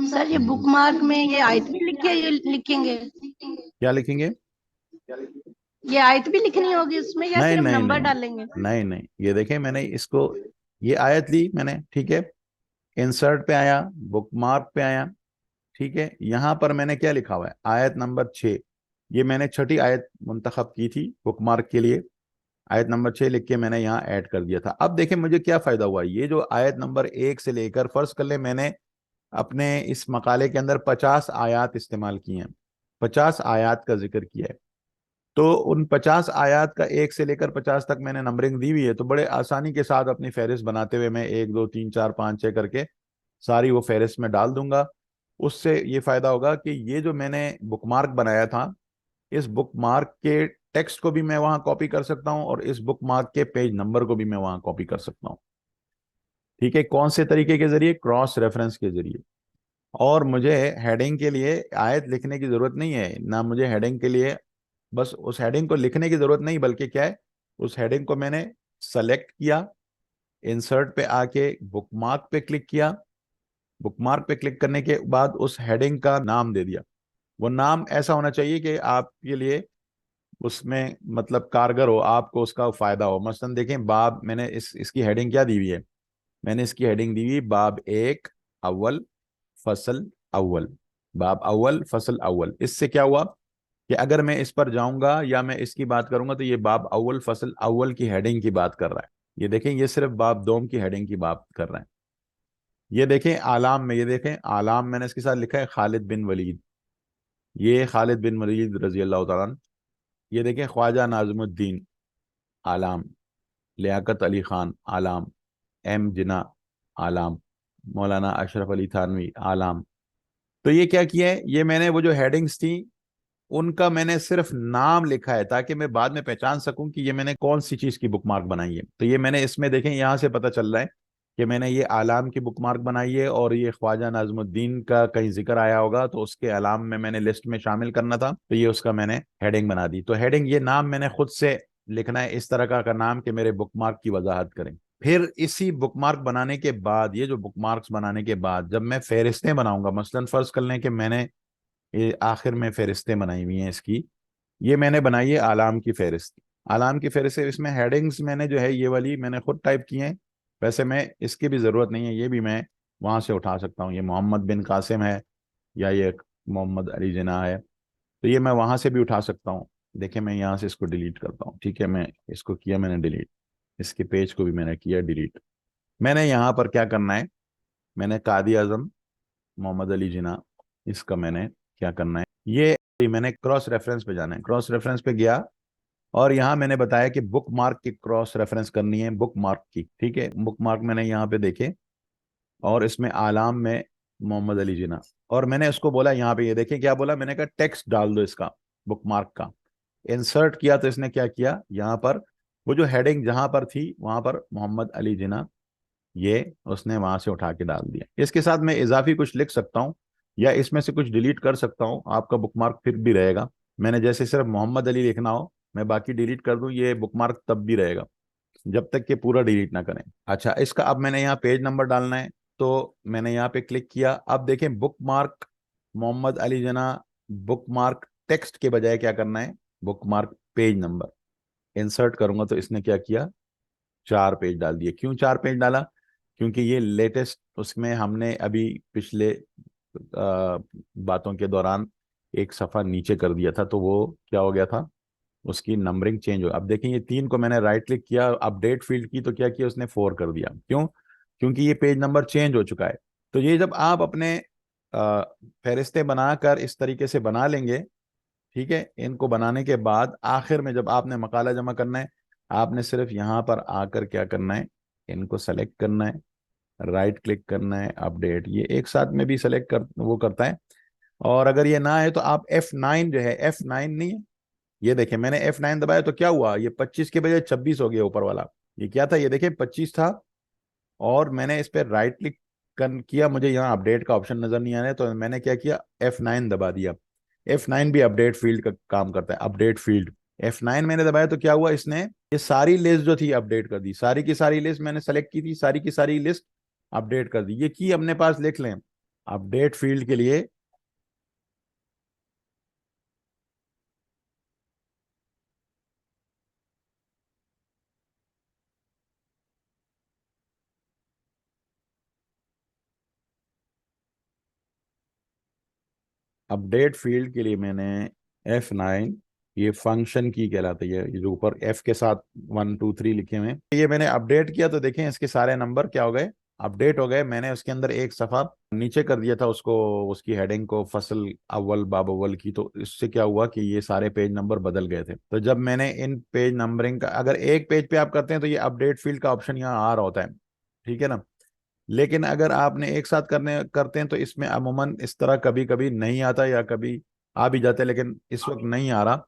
सर ये बुक मार्क में ये आयत भी लिखे ये लिखेंगे? क्या लिखेंगे? ये आयत भी लिखनी होगी उसमें या नहीं सिर्फ नहीं नंबर नहीं डालेंगे? नहीं नहीं, ये देखें मैंने इसको, ये आयत ली मैंने, ठीक है, इंसर्ट पे आया, बुक मार्क पे आया, ठीक है, यहां पर मैंने क्या लिखा हुआ है, आयत नंबर 6। ये मैंने छठी आयत मुंतखब की थी बुक मार्क के लिए, आयत नंबर 6 लिख के मैंने यहाँ ऐड कर दिया था। अब देखें मुझे क्या फायदा हुआ, ये जो आयत नंबर 1 से लेकर, फर्ज कर ले मैंने अपने इस मकाले के अंदर 50 आयात इस्तेमाल की हैं, 50 आयात का जिक्र किया है, तो उन 50 आयात का 1 से लेकर 50 तक मैंने नंबरिंग दी हुई है, तो बड़े आसानी के साथ अपनी फहरिस्त बनाते हुए मैं 1 2 3 4 5 6 करके सारी वो फहरिस्त में डाल दूंगा। उससे ये फायदा होगा कि ये जो मैंने बुकमार्क बनाया था, इस बुकमार्क के टेक्स्ट को भी मैं वहां कॉपी कर सकता हूं और इस बुकमार्क के पेज नंबर को भी मैं वहां कॉपी कर सकता हूं। ठीक है, कौन से तरीके के जरिए, क्रॉस रेफरेंस के जरिए। और मुझे हेडिंग के लिए आयत लिखने की जरूरत नहीं है ना, मुझे हेडिंग के लिए बस उस हेडिंग को लिखने की जरूरत नहीं, बल्कि क्या है, उस हेडिंग को मैंने सेलेक्ट किया, इंसर्ट पे आके बुकमार्क पे क्लिक किया, बुकमार्क पे क्लिक करने के बाद उस हेडिंग का नाम दे दिया। वो नाम ऐसा होना चाहिए कि आपके लिए उसमें मतलब कारगर हो, आपको उसका फायदा हो। मसलन देखें, बाब, मैंने इसकी हेडिंग क्या दी हुई है, मैंने इसकी हेडिंग दी हुई बाब 1 अव्वल फसल अव्वल, बाब अव्वल फसल अव्वल। इससे क्या हुआ, कि अगर मैं इस पर जाऊंगा या मैं इसकी बात करूंगा तो ये बाब अव्वल फसल अव्वल की हेडिंग की बात कर रहा है। ये देखें, ये सिर्फ बाब दोम की हेडिंग की बात कर रहे हैं। ये देखें आलाम में, ये देखें आलाम मैंने इसके साथ लिखा है खालिद बिन वलीद, ये खालिद बिन वलीद रजी अल्लाह तआला अन्हु। ये देखें ख्वाजा नाज़िमुद्दीन आलाम, लियाकत अली खान आलाम, एम जिना आलाम, मौलाना अशरफ अली थानवी आलाम। तो ये क्या किया है, ये मैंने वो जो हेडिंग्स थी उनका मैंने सिर्फ नाम लिखा है ताकि मैं बाद में पहचान सकूं कि ये मैंने कौन सी चीज की बुकमार्क बनाई है। तो ये मैंने इसमें देखें, यहां से पता चल रहा है कि मैंने ये आलाम की बुकमार्क बनाई है, और ये ख्वाजा नाज़मुद्दीन का कहीं जिक्र आया होगा तो उसके आलाम में मैंने लिस्ट में शामिल करना था, तो ये उसका मैंने हेडिंग बना दी। तो हेडिंग ये नाम मैंने खुद से लिखना है इस तरह का नाम कि मेरे बुकमार्क की वजाहत करें। फिर इसी बुकमार्क बनाने के बाद, ये जो बुकमार्क्स बनाने के बाद जब मैं फहरिस्तें बनाऊंगा, मसलन फर्ज कर लें कि मैंने ये आखिर में फहरिस्तें बनाई हुई हैं इसकी, ये मैंने बनाई है आलाम की फहरिस्त। आलाम की फहरिस्त है, इसमें हेडिंग्स मैंने जो है ये वाली मैंने खुद टाइप की हैं। वैसे मैं इसकी भी ज़रूरत नहीं है, ये भी मैं वहाँ से उठा सकता हूँ। ये मोहम्मद बिन कासिम है या ये मोहम्मद अली जिना है, तो ये मैं वहाँ से भी उठा सकता हूँ। देखिए मैं यहाँ से इसको डिलीट करता हूँ, ठीक है, मैं इसको किया मैंने डिलीट, इसके पेज को भी मैंने किया डिलीट। मैंने यहाँ पर क्या करना है, मैंने कादी आजम मोहम्मद अली जिना, इसका मैंने क्या करना है, ये मैंने क्रॉस रेफरेंस पे जाना है। क्रॉस रेफरेंस पे गया और यहाँ मैंने बताया कि बुक मार्क की क्रॉस रेफरेंस करनी है, बुक मार्क की, ठीक है। बुक मार्क मैंने यहाँ पे देखे और इसमें आलाम में मोहम्मद अली जिना, और मैंने उसको बोला यहाँ पे, ये देखें क्या बोला, मैंने कहा टेक्स्ट डाल दो इसका बुक मार्क का। इंसर्ट किया तो इसने क्या किया, यहाँ पर वो जो हेडिंग जहां पर थी वहां पर मोहम्मद अली जिना, ये उसने वहां से उठा के डाल दिया। इसके साथ मैं इजाफी कुछ लिख सकता हूँ या इसमें से कुछ डिलीट कर सकता हूँ, आपका बुकमार्क फिर भी रहेगा। मैंने जैसे सिर्फ मोहम्मद अली लिखना हो, मैं बाकी डिलीट कर दूं, ये बुकमार्क तब भी रहेगा जब तक कि पूरा डिलीट ना करें। अच्छा, इसका अब मैंने यहाँ पेज नंबर डालना है, तो मैंने यहाँ पे क्लिक किया। अब देखें बुकमार्क मोहम्मद अली जना, बुकमार्क टेक्स्ट के बजाय क्या करना है, बुकमार्क पेज नंबर। इंसर्ट करूंगा तो इसने क्या किया, 4 पेज डाल दिए। क्यों 4 पेज डाला, क्योंकि ये लेटेस्ट, उसमें हमने अभी पिछले बातों के दौरान एक सफ़ा नीचे कर दिया था, तो वो क्या हो गया था, उसकी नंबरिंग चेंज हो। अब देखिए ये 3 को मैंने राइट क्लिक किया, अपडेट फील्ड की, तो क्या किया उसने 4 कर दिया। क्यों, क्योंकि ये पेज नंबर चेंज हो चुका है। तो ये जब आप अपने फहरिस्तें बनाकर इस तरीके से बना लेंगे, ठीक है, इनको बनाने के बाद आखिर में जब आपने मकाला जमा करना है, आपने सिर्फ यहाँ पर आकर क्या करना है, इनको सेलेक्ट करना है, राइट क्लिक करना है, अपडेट, ये एक साथ में भी सेलेक्ट कर वो करता है। और अगर ये ना है तो आप F9 जो है, F9 नहीं है, ये देखें मैंने F9 दबाया तो क्या हुआ, ये 25 के बजाय 26 हो गया ऊपर वाला। ये क्या था, ये देखें 25 था, और मैंने इस पर राइट क्लिक किया, मुझे यहाँ अपडेट का ऑप्शन नजर नहीं आ रहा है, तो मैंने क्या किया, F9 दबा दिया। F9 भी अपडेट फील्ड का काम करता है, अपडेट फील्ड। F9 मैंने दबाया तो क्या हुआ, इसने ये सारी लिस्ट जो थी अपडेट कर दी, सारी की सारी लिस्ट मैंने सेलेक्ट की थी, सारी की सारी लिस्ट अपडेट कर दी। ये की अपने पास लिख लें अपडेट फील्ड के लिए, अपडेट फील्ड के लिए मैंने F9, ये फंक्शन की कहलाती है, ये जो ऊपर F के साथ 1 2 3 लिखे हुए हैं, ये मैंने अपडेट किया तो देखें इसके सारे नंबर क्या हो गए, अपडेट हो गए। मैंने उसके अंदर एक सफ़ा नीचे कर दिया था उसको, उसकी हेडिंग को फसल अव्वल बाब अव्वल की, तो इससे क्या हुआ कि ये सारे पेज नंबर बदल गए थे। तो जब मैंने इन पेज नंबरिंग का, अगर एक पेज पे आप करते हैं तो ये अपडेट फील्ड का ऑप्शन यहाँ आ रहा होता है, ठीक है ना। लेकिन अगर आपने एक साथ करने करते हैं तो इसमें अमूमन इस तरह कभी कभी नहीं आता, या कभी आ भी जाते, लेकिन इस वक्त नहीं आ रहा।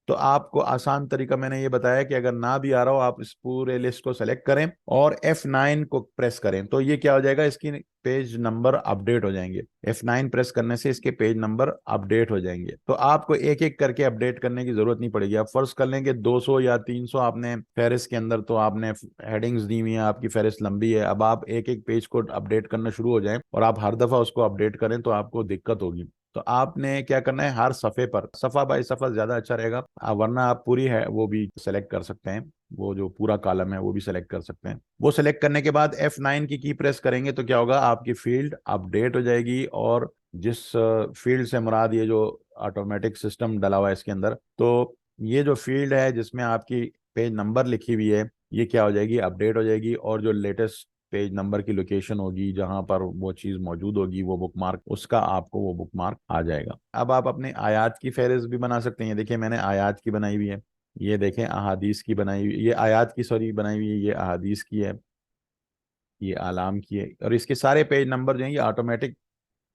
तो आपको आसान तरीका मैंने ये बताया कि अगर ना भी आ रहा हो, आप इस पूरे लिस्ट को सेलेक्ट करें और F9 को प्रेस करें, तो ये क्या हो जाएगा, इसकी पेज नंबर अपडेट हो जाएंगे। F9 प्रेस करने से इसके पेज नंबर अपडेट हो जाएंगे। तो आपको एक एक करके अपडेट करने की जरूरत नहीं पड़ेगी। आप फर्ज कर लेंगे 200 या 300 आपने फेरिस के अंदर, तो आपने हेडिंग्स दी हुई है, आपकी फेरिस लंबी है, अब आप एक एक पेज को अपडेट करना शुरू हो जाएं और आप हर दफा उसको अपडेट करें तो आपको दिक्कत होगी। तो आपने क्या करना है, हर सफ़े पर, सफ़ा बाय सफ़ा ज़्यादा अच्छा रहेगा, वरना आप पूरी है वो भी सेलेक्ट कर सकते हैं, वो जो पूरा कॉलम है वो भी सेलेक्ट कर सकते हैं। वो सेलेक्ट करने के बाद F9 की प्रेस करेंगे तो क्या होगा, आपकी फील्ड अपडेट हो जाएगी, और जिस फील्ड से मुराद ये जो ऑटोमेटिक सिस्टम डला हुआ है इसके अंदर। तो ये जो फील्ड है जिसमें आपकी पेज नंबर लिखी हुई है, ये क्या हो जाएगी, अपडेट हो जाएगी, और जो लेटेस्ट पेज नंबर की लोकेशन होगी जहां पर वो चीज़ मौजूद होगी, वो बुक मार्क, उसका आपको वो बुक मार्क आ जाएगा। अब आप अपने आयात की फहरिस्त भी बना सकते हैं। देखिए मैंने आयात की बनाई हुई है, ये देखें अहादीस की बनाई हुई, ये आयात की सॉरी बनाई हुई है, ये अहादीस की है, ये आलाम की है, और इसके सारे पेज नंबर जो हैं ये ऑटोमेटिक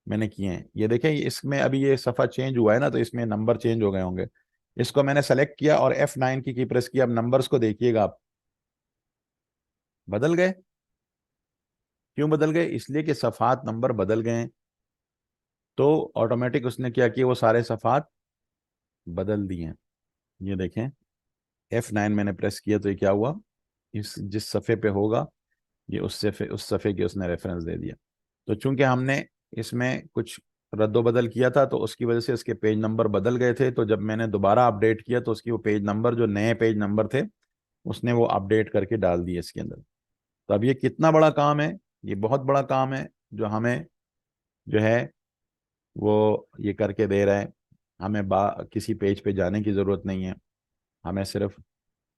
मैंने किए हैं। ये देखें इसमें अभी ये सफ़ा चेंज हुआ है ना, तो इसमें नंबर चेंज हो गए होंगे। इसको मैंने सेलेक्ट किया और F9 की प्रेस किया। अब नंबर्स को देखिएगा आप, बदल गए। क्यों बदल गए? इसलिए कि सफ़ात नंबर बदल गए हैं, तो ऑटोमेटिक उसने क्या किया, वो सारे सफ़ात बदल दिए हैं। ये देखें F9 मैंने प्रेस किया तो ये क्या हुआ, इस जिस सफ़े पे होगा ये उस सफ़े की उसने रेफरेंस दे दिया। तो चूंकि हमने इसमें कुछ रद्दोबदल किया था तो उसकी वजह से इसके पेज नंबर बदल गए थे। तो जब मैंने दोबारा अपडेट किया तो उसकी वो पेज नंबर, जो नए पेज नंबर थे, उसने वो अपडेट करके डाल दिए इसके अंदर। तो अब ये कितना बड़ा काम है, ये बहुत बड़ा काम है जो हमें जो है वो ये करके दे रहा है। हमें किसी पेज पे जाने की ज़रूरत नहीं है, हमें सिर्फ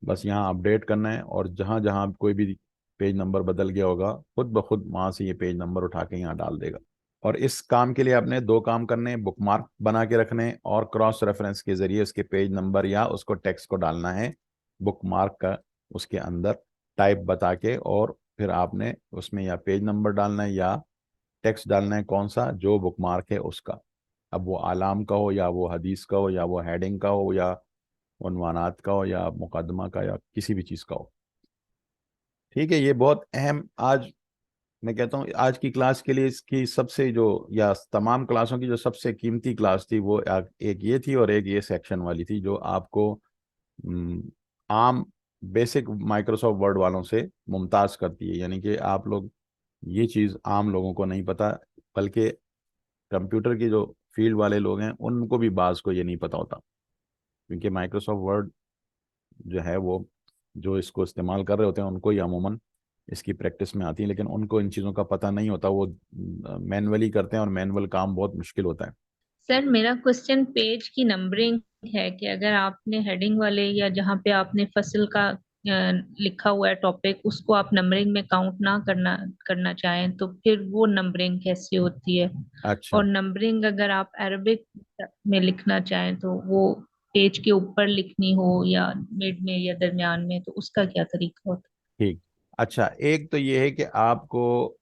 बस यहाँ अपडेट करना है, और जहाँ जहाँ कोई भी पेज नंबर बदल गया होगा खुद ब खुद वहाँ से ये पेज नंबर उठा के यहाँ डाल देगा। और इस काम के लिए आपने दो काम करने हैं, बुकमार्क बना के रखने हैं, और क्रॉस रेफरेंस के जरिए उसके पेज नंबर या उसको टेक्स्ट को डालना है बुकमार्क का उसके अंदर टाइप बता के, और फिर आपने उसमें या पेज नंबर डालना है या टेक्स्ट डालना है, कौन सा जो बुकमार्क है उसका। अब वो आलाम का हो या वो हदीस का हो या वो हेडिंग का हो या उन्वानात का हो या मुकदमा का या किसी भी चीज़ का हो। ठीक है, ये बहुत अहम, आज मैं कहता हूँ आज की क्लास के लिए इसकी सबसे जो, या तमाम क्लासों की जो सबसे कीमती क्लास थी वो एक ये थी, और एक ये सेक्शन वाली थी जो आपको आम बेसिक माइक्रोसॉफ्ट वर्ड वालों से मुमताज़ करती है। यानी कि आप लोग, ये चीज़ आम लोगों को नहीं पता, बल्कि कंप्यूटर की जो फील्ड वाले लोग हैं उनको भी बाज़ को ये नहीं पता होता, क्योंकि माइक्रोसॉफ्ट वर्ड जो है वो, जो इसको इस्तेमाल कर रहे होते हैं उनको ही अमूमन इसकी प्रैक्टिस में आती है, लेकिन उनको इन चीज़ों का पता नहीं होता। वो मैनुअली करते हैं और मैनुअल काम बहुत मुश्किल होता है। सर मेरा क्वेश्चन पेज की नंबरिंग है कि अगर आपने हेडिंग वाले या जहाँ पे आपने फसल का लिखा हुआ है टॉपिक, उसको आप नंबरिंग में काउंट ना करना करना चाहें तो फिर वो नंबरिंग कैसे होती है? अच्छा, और नंबरिंग अगर आप अरबिक में लिखना चाहें तो वो पेज के ऊपर लिखनी हो या मिड में या दरमियान में, तो उसका क्या तरीका होता ठीक। अच्छा, एक तो ये है कि आपको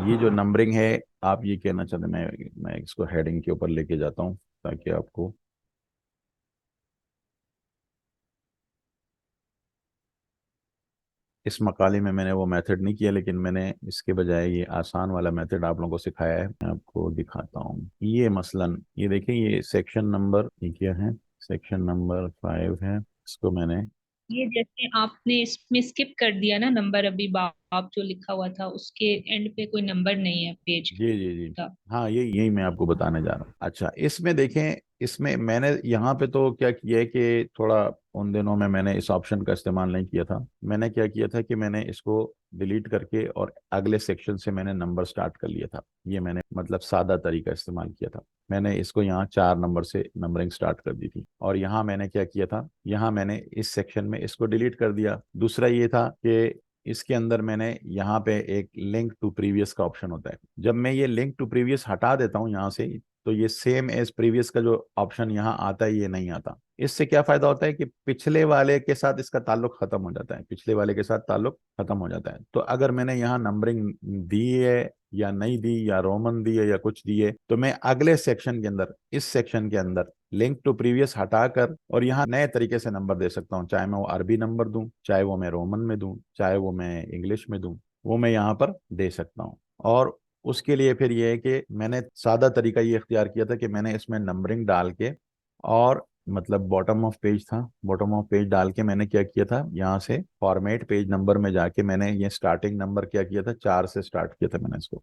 ये जो नंबरिंग है, आप ये कहना चाहते हैं, मैं इसको हेडिंग के ऊपर लेके जाता हूँ ताकि आपको, इस मकाले में मैंने वो मेथड नहीं किया, लेकिन मैंने इसके बजाय ये आसान वाला मेथड आप लोगों को सिखाया है। मैं आपको दिखाता हूँ। ये मसलन ये देखिए, ये सेक्शन नंबर, ये क्या है, सेक्शन नंबर 5 है। इसको मैंने, है? ये जैसे आपने इसमें स्किप कर दिया ना नंबर, अभी बाप जो लिखा हुआ था उसके एंड पे कोई नंबर नहीं है पेज जी जी जी, का। हाँ यही मैं आपको बताने जा रहा हूँ। अच्छा, इसमें देखें, इसमें मैंने यहाँ पे तो क्या किया है कि थोड़ा, उन दिनों में मैंने इस ऑप्शन का इस्तेमाल नहीं किया था। मैंने क्या किया था कि मैंने इसको डिलीट करके और अगले सेक्शन से मैंने नंबर स्टार्ट कर लिया था। ये मैंने मतलब सादा तरीका इस्तेमाल किया था। मैंने इसको यहाँ 4 नंबर से नंबरिंग स्टार्ट कर दी थी, और यहाँ मैंने क्या किया था, यहाँ मैंने इस सेक्शन में इसको डिलीट कर दिया। दूसरा ये था कि इसके अंदर मैंने यहाँ पे एक लिंक टू प्रीवियस का ऑप्शन होता है। जब मैं ये लिंक टू प्रीवियस हटा देता हूँ यहाँ से, तो ये सेम एज प्रीवियस का जो ऑप्शन यहाँ आता है ये नहीं आता। इससे क्या फायदा होता है कि पिछले वाले के साथ इसका ताल्लुक खत्म हो जाता है, पिछले वाले के साथ ताल्लुक खत्म हो जाता है। तो अगर मैंने यहाँ नंबरिंग दी है या नहीं दी, या रोमन दी है या कुछ दी है, तो मैं अगले सेक्शन के अंदर, इस सेक्शन के अंदर लिंक टू प्रीवियस हटाकर और यहाँ नए तरीके से नंबर दे सकता हूँ। चाहे मैं वो अरबी नंबर दूं, चाहे वो मैं रोमन में दूं, चाहे वो मैं इंग्लिश में दूं, वो मैं यहाँ पर दे सकता हूँ। और उसके लिए फिर ये है कि मैंने सादा तरीका ये इख्तियार किया था कि मैंने इसमें नंबरिंग डाल के, और मतलब बॉटम ऑफ पेज था, बॉटम ऑफ पेज डाल के मैंने क्या किया था, यहाँ से फॉर्मेट पेज नंबर में जाके मैंने ये स्टार्टिंग नंबर क्या किया था, 4 से स्टार्ट किया था मैंने इसको।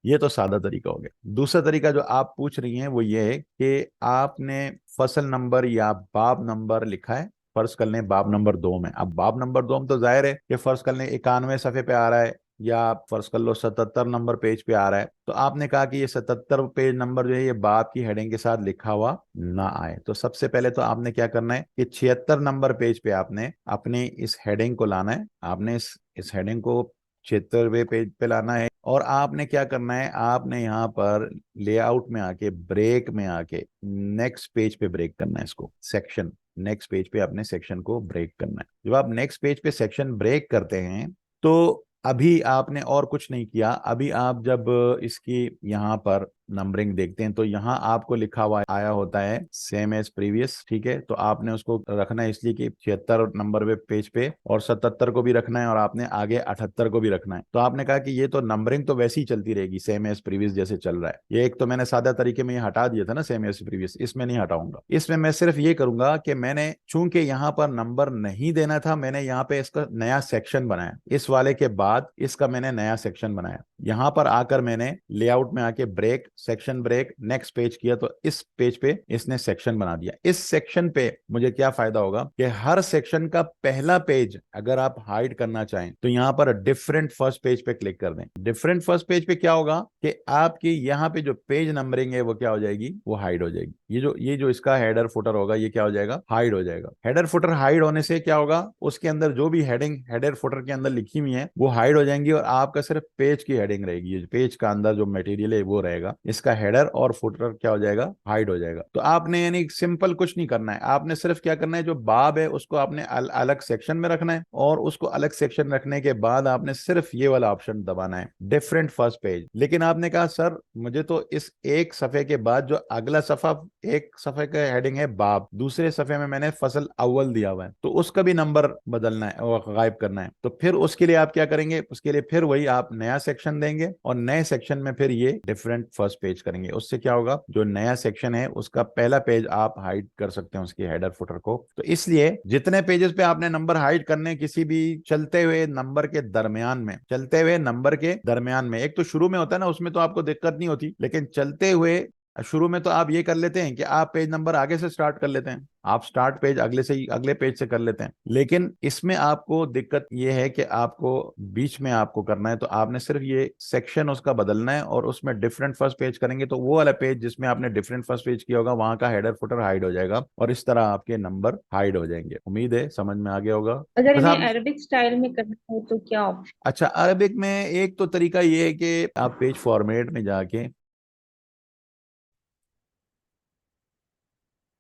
ये तो सादा तरीका हो गया। दूसरा तरीका जो आप पूछ रही हैं वो ये है कि आपने फसल नंबर या बाब नंबर लिखा है, फर्ज कर लें बाब नंबर 2 में। अब बाब नंबर 2 में तो जाहिर है कि फर्ज कर लें 91 सफ़े पे आ रहा है, या आप फर्ज कर लो 77 नंबर पेज पे आ रहा है, तो आपने कहा कि ये 77 पेज नंबर जो है ये बाप की हेडिंग के साथ लिखा हुआ ना आए, तो सबसे पहले तो आपने क्या करना है कि 76 नंबर पेज पे आपने अपनी इस हेडिंग को लाना है। आपने इस हेडिंग को 76वें पेज पे लाना है, और आपने क्या करना है, आपने यहाँ पर लेआउट में आके, ब्रेक में आके नेक्स्ट पेज पे ब्रेक करना है इसको, सेक्शन, नेक्स्ट पेज पे अपने सेक्शन को ब्रेक करना है। जब आप नेक्स्ट पेज पे सेक्शन ब्रेक करते हैं तो अभी आपने और कुछ नहीं किया, अभी आप जब इसकी यहाँ पर नंबरिंग देखते हैं तो यहाँ आपको लिखा हुआ आया होता है सेम एज प्रीवियस, ठीक है, तो आपने उसको रखना है इसलिए कि 76 नंबर पे पेज पे, और 77 को भी रखना है, और आपने आगे 78 को भी रखना है। तो आपने कहा कि ये तो नंबरिंग तो वैसे ही चलती रहेगी सेम एज प्रीवियस जैसे चल रहा है, ये एक तो मैंने सादा तरीके में ये हटा दिया था ना सेम एज प्रीवियस, इसमें नहीं हटाऊंगा। इसमें मैं सिर्फ ये करूंगा कि मैंने चूंकि यहाँ पर नंबर नहीं देना था, मैंने यहाँ पे इसका नया सेक्शन बनाया, इस वाले के बाद इसका मैंने नया सेक्शन बनाया। यहाँ पर आकर मैंने लेआउट में आके break, section break, next page किया, तो इस पेज पे इसने सेक्शन बना दिया। इस सेक्शन पे मुझे क्या फायदा होगा कि हर सेक्शन का पहला पेज अगर आप हाइड करना चाहें तो यहाँ पर डिफरेंट फर्स्ट पेज पे क्लिक कर दें। डिफरेंट फर्स्ट पेज पे क्या होगा कि आपकी यहाँ पे जो पेज नंबरिंग है वो क्या हो जाएगी, वो हाइड हो जाएगी। ये जो इसका हेडर फुटर होगा ये क्या हो जाएगा, हाइड हो जाएगा। हेडर फुटर हाइड होने से क्या होगा, उसके अंदर जो भी हेडिंग हेडर फुटर के अंदर लिखी हुई है वो हाइड हो जाएंगी, और आपका सिर्फ पेज की हेडिंग रहेगी, पेज का अंदर जो मटेरियल है वो रहेगा, इसका हेडर और फुटर क्या हो जाएगा, हाइड हो जाएगा। तो आपने यानी सिंपल कुछ नहीं करना है, आपने सिर्फ क्या करना है, जो बाब है उसको आपने अलग सेक्शन में रखना है, और उसको अलग सेक्शन रखने के बाद आपने सिर्फ ये वाला ऑप्शन दबाना है, डिफरेंट फर्स्ट पेज। लेकिन आपने कहा सर मुझे तो इस एक सफे के बाद जो अगला सफा, एक सफे का हेडिंग है बाब, दूसरे सफे में मैंने फसल अव्वल दिया हुआ है, तो उसका भी नंबर बदलना है और गायब करना है। तो फिर उसके लिए आप क्या करेंगे, उसके लिए फिर वही आप नया सेक्शन देंगे, और नए सेक्शन में फिर ये डिफरेंट फर्स्ट पेज करेंगे। उससे क्या होगा, जो नया सेक्शन है उसका पहला पेज आप हाइड कर सकते हैं उसकी हेडर फुटर को। तो इसलिए जितने पेजेस पे आपने नंबर हाइड करने, किसी भी चलते हुए नंबर के दरमियान में, चलते हुए नंबर के दरमियान में, एक तो शुरू में होता है ना उसमें तो आपको दिक्कत नहीं होती, लेकिन चलते हुए शुरू में तो आप ये कर लेते हैं कि आप पेज नंबर आगे से स्टार्ट कर लेते हैं, आप स्टार्ट पेज अगले से ही अगले पेज से कर लेते हैं। लेकिन इसमें आपको दिक्कत ये है कि आपको बीच में आपको करना है, तो आपने सिर्फ ये सेक्शन उसका बदलना है, और उसमें डिफरेंट फर्स्ट पेज करेंगे तो वो वाला पेज जिसमें आपने डिफरेंट फर्स्ट पेज किया होगा वहां का हेडर फुटर हाइड हो जाएगा, और इस तरह आपके नंबर हाइड हो जाएंगे। उम्मीद है समझ में आ गया होगा। अगर बस इन्हें आप, अरबिक स्टाइल में करना हो तो क्या ऑप्शन? अच्छा अरबिक में एक तो तरीका ये है कि आप पेज फॉर्मेट में जाके,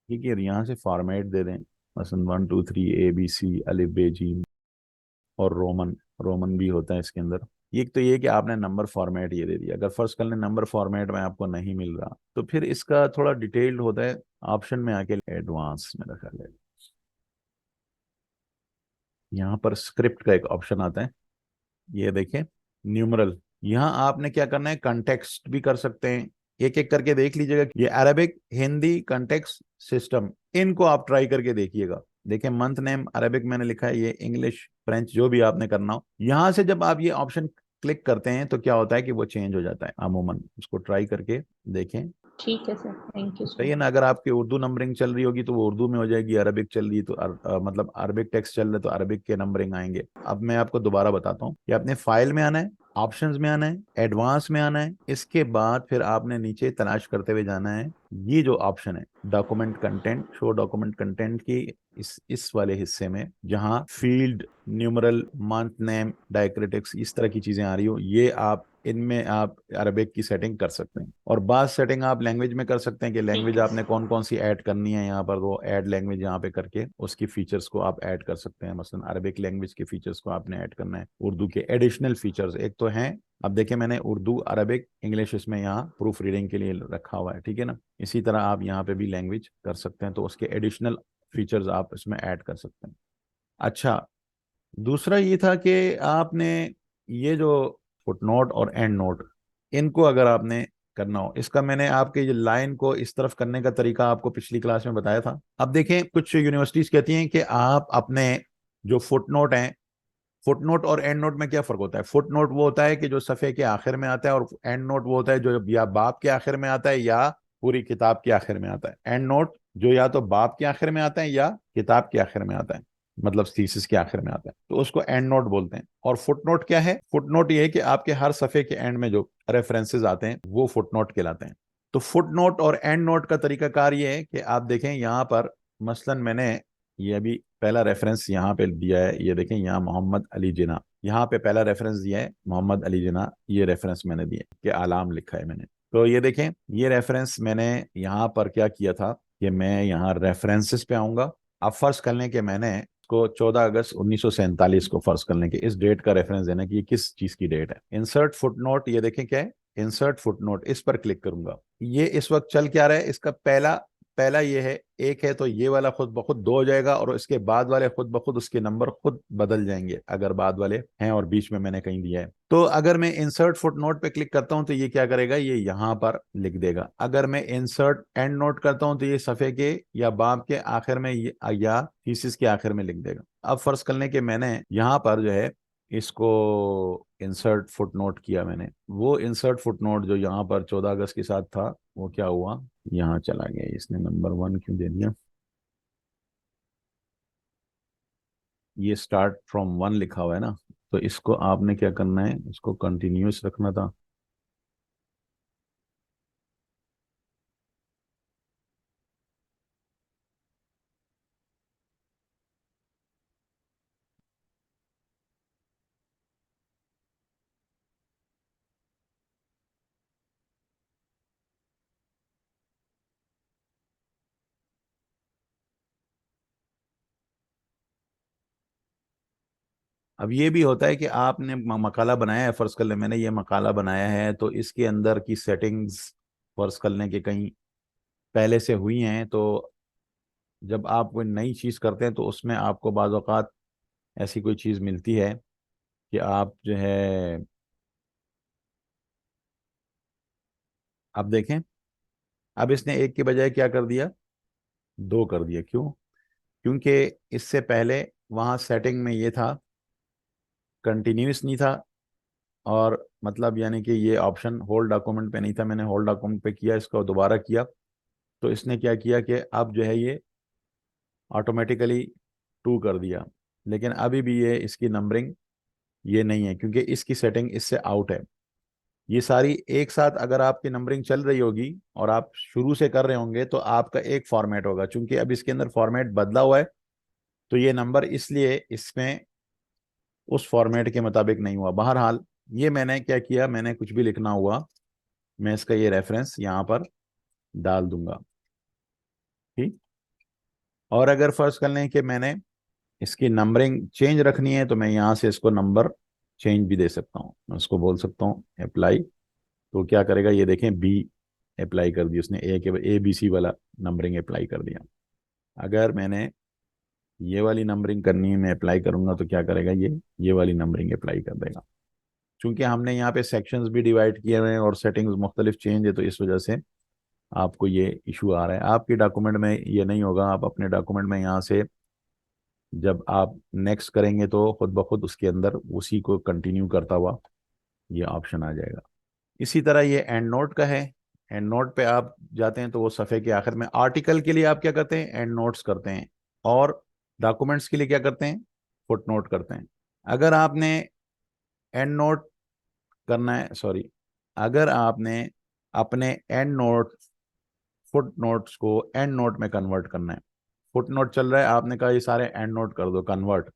ठीक है, यहाँ से फॉर्मेट दे दें, मसलन 1 2 3 ABC, अलिफ बे जीम, और रोमन, रोमन भी होता है इसके अंदर। एक तो ये कि आपने नंबर फॉर्मेट ये दे दिया, अगर फर्स्ट कर लें नंबर फॉर्मेट में आपको नहीं मिल रहा तो फिर इसका थोड़ा डिटेल्ड होता है, ऑप्शन में आके एडवांस में रखा ले, यहाँ पर स्क्रिप्ट का एक ऑप्शन आता है, ये देखें, न्यूमरल। यहाँ आपने क्या करना है, कंटेक्स्ट भी कर सकते हैं, एक एक करके देख लीजिएगा। ये अरबिक, हिंदी, कंटेक्स्ट, सिस्टम, इनको आप ट्राई करके देखिएगा। देखें मंथ नेम अरबिक मैंने लिखा है, ये इंग्लिश, फ्रेंच, जो भी आपने करना हो। यहाँ से जब आप ये ऑप्शन क्लिक करते हैं तो क्या होता है कि वो चेंज हो जाता है अमूमन, उसको ट्राई करके देखें। ठीक है सर, थैंक यू सही सो है ना, अगर आपकी उर्दू नंबरिंग चल रही होगी तो वो उर्दू में हो जाएगी, अरबिक चल रही तो मतलब अरबिक टेक्स्ट चल रहा है तो अरबिक के नंबरिंग आएंगे। अब मैं आपको दोबारा बताता हूँ कि आपने फाइल में आना है, ऑप्शंस में आना है, एडवांस में आना है, इसके बाद फिर आपने नीचे तलाश करते हुए जाना है, ये जो ऑप्शन है document content, show document content की इस वाले हिस्से में, जहां field, numeral, month name, diacritics, इस तरह की चीजें आ रही हो, ये आप इनमें आप अरबिक की सेटिंग कर सकते हैं। और बाद सेटिंग आप लैंग्वेज में कर सकते हैं कि ठीक लैंग्वेज है आपने कौन कौन सी ऐड करनी है, यहाँ पर वो ऐड लैंग्वेज यहाँ पे करके उसकी फीचर्स को आप ऐड कर सकते हैं। मसलन अरबिक लैंग्वेज के फीचर्स को आपने ऐड करना है, उर्दू के एडिशनल फीचर्स एक तो हैं, अब देखिए मैंने उर्दू, अरबिक, इंग्लिश इसमें यहाँ प्रूफ रीडिंग के लिए रखा हुआ है, ठीक है ना। इसी तरह आप यहाँ पे भी लैंग्वेज कर सकते हैं, तो उसके एडिशनल फीचर्स आप इसमें ऐड कर सकते हैं। अच्छा, दूसरा ये था कि आपने ये जो फुटनोट और एंड नोट, इनको अगर आपने करना हो, इसका मैंने आपके ये लाइन को इस तरफ करने का तरीका आपको पिछली क्लास में बताया था। अब देखें कुछ यूनिवर्सिटीज कहती हैं कि आप अपने जो फुटनोट हैं, फुटनोट और एंड नोट में क्या फर्क होता है, फुटनोट वो होता है कि जो सफ़े के आखिर में आता है, और एंड नोट वो होता है जो या बाप के आखिर में आता है या पूरी किताब के आखिर में आता है। एंड नोट जो या तो बाप के आखिर में आता है या किताब के आखिर में आता है। मतलब थीसिस के आखिर में आता है, तो उसको एंड नोट बोलते हैं। और फुट नोट क्या है? फुट नोट ये है कि आपके हर सफ़े के एंड में जो रेफरेंसेस आते हैं वो फुट नोट कहलाते हैं। तो फुट नोट और एंड नोट का तरीकाकार ये है कि आप देखें यहाँ पर, मसलन मैंने ये अभी पहला रेफरेंस यहाँ पे दिया है, ये देखें यहाँ मोहम्मद अली जिना, यहाँ पे पहला रेफरेंस दिया है मोहम्मद अली जिना, ये रेफरेंस मैंने दिया कि आलाम लिखा है मैंने। तो ये देखें, ये रेफरेंस मैंने यहाँ पर क्या किया था कि मैं यहाँ रेफरेंसेस पे आऊंगा। अब फर्ज कर लें कि मैंने को 14 अगस्त 1947 को फर्ज कर लें कि इस डेट का रेफरेंस देना कि ये किस चीज की डेट है। इंसर्ट फुटनोट, ये देखें क्या है, इंसर्ट फुटनोट, इस पर क्लिक करूंगा। ये इस वक्त चल क्या रहा है, इसका पहला पहला ये है, एक है, तो ये वाला खुद ब खुद दो हो जाएगा और इसके बाद वाले खुद ब खुद उसके नंबर खुद बदल जाएंगे अगर बाद वाले हैं और बीच में मैंने कहीं दिया है। तो अगर मैं इंसर्ट फुटनोट पे क्लिक करता हूं तो ये क्या करेगा, ये यहां पर लिख देगा। अगर मैं इंसर्ट एंड नोट करता हूं तो ये सफ़े के या बाब के आखिर में या थीसिस के आखिर में लिख देगा। अब फर्ज कर लें कि मैंने यहाँ पर जो है इसको इंसर्ट फुटनोट किया मैंने, वो इंसर्ट फुटनोट जो यहाँ पर 14 अगस्त के साथ था वो क्या हुआ, यहाँ चला गया। इसने नंबर 1 क्यों दे दिया, ये स्टार्ट फ्रॉम 1 लिखा हुआ है ना, तो इसको आपने क्या करना है, इसको कंटिन्यूस रखना था। अब ये भी होता है कि आपने मकाला बनाया है, फर्ज कर ले मैंने ये मकाला बनाया है, तो इसके अंदर की सेटिंग्स फर्ज कर लें कि कहीं पहले से हुई हैं, तो जब आप कोई नई चीज़ करते हैं तो उसमें आपको बाज़ औक़ात ऐसी कोई चीज़ मिलती है कि आप जो है, आप देखें, अब इसने एक के बजाय क्या कर दिया, दो कर दिया। क्यों? क्योंकि इससे पहले वहाँ सेटिंग में ये था, कंटिन्यूस नहीं था, और मतलब यानी कि ये ऑप्शन होल्ड डॉक्यूमेंट पे नहीं था। मैंने होल्ड डॉक्यूमेंट पे किया, इसको दोबारा किया, तो इसने क्या किया कि अब जो है ये ऑटोमेटिकली 2 कर दिया। लेकिन अभी भी ये इसकी नंबरिंग ये नहीं है क्योंकि इसकी सेटिंग इससे आउट है। ये सारी एक साथ अगर आपकी नंबरिंग चल रही होगी और आप शुरू से कर रहे होंगे तो आपका एक फॉर्मेट होगा। चूंकि अब इसके अंदर फॉर्मेट बदला हुआ है तो ये नंबर इसलिए इसमें उस फॉर्मेट के मुताबिक नहीं हुआ। बहरहाल ये मैंने क्या किया, मैंने कुछ भी लिखना हुआ मैं इसका ये रेफरेंस यहाँ पर डाल दूंगा। ठीक। और अगर फर्ज कर लें कि मैंने इसकी नंबरिंग चेंज रखनी है तो मैं यहाँ से इसको नंबर चेंज भी दे सकता हूँ। मैं उसको बोल सकता हूँ अप्लाई, तो क्या करेगा, ये देखें बी अप्लाई कर दी उसने, ए बी सी वाला नंबरिंग अप्लाई कर दिया। अगर मैंने ये वाली नंबरिंग करनी है, मैं अप्लाई करूंगा तो क्या करेगा, ये वाली नंबरिंग अप्लाई कर देगा। चूंकि हमने यहाँ पे सेक्शंस भी डिवाइड किए हुए हैं और सेटिंग्स मुख्तलिफ चेंज है, तो इस वजह से आपको ये इशू आ रहा है। आपके डॉक्यूमेंट में ये नहीं होगा। आप अपने डॉक्यूमेंट में यहाँ से जब आप नेक्स्ट करेंगे तो खुद ब खुद उसके अंदर उसी को कंटिन्यू करता हुआ ये ऑप्शन आ जाएगा। इसी तरह ये एंड नोट का है। एंड नोट पे आप जाते हैं तो वो सफ़े के आखिर में, आर्टिकल के लिए आप क्या करते हैं, एंड नोट्स करते हैं, और डॉक्यूमेंट्स के लिए क्या करते हैं, फुट नोट करते हैं। अगर आपने एंड नोट करना है, सॉरी, अगर आपने अपने एंड नोट फुट नोट्स को एंड नोट में कन्वर्ट करना है, फुट नोट चल रहा है, आपने कहा ये सारे एंड नोट कर दो, convert,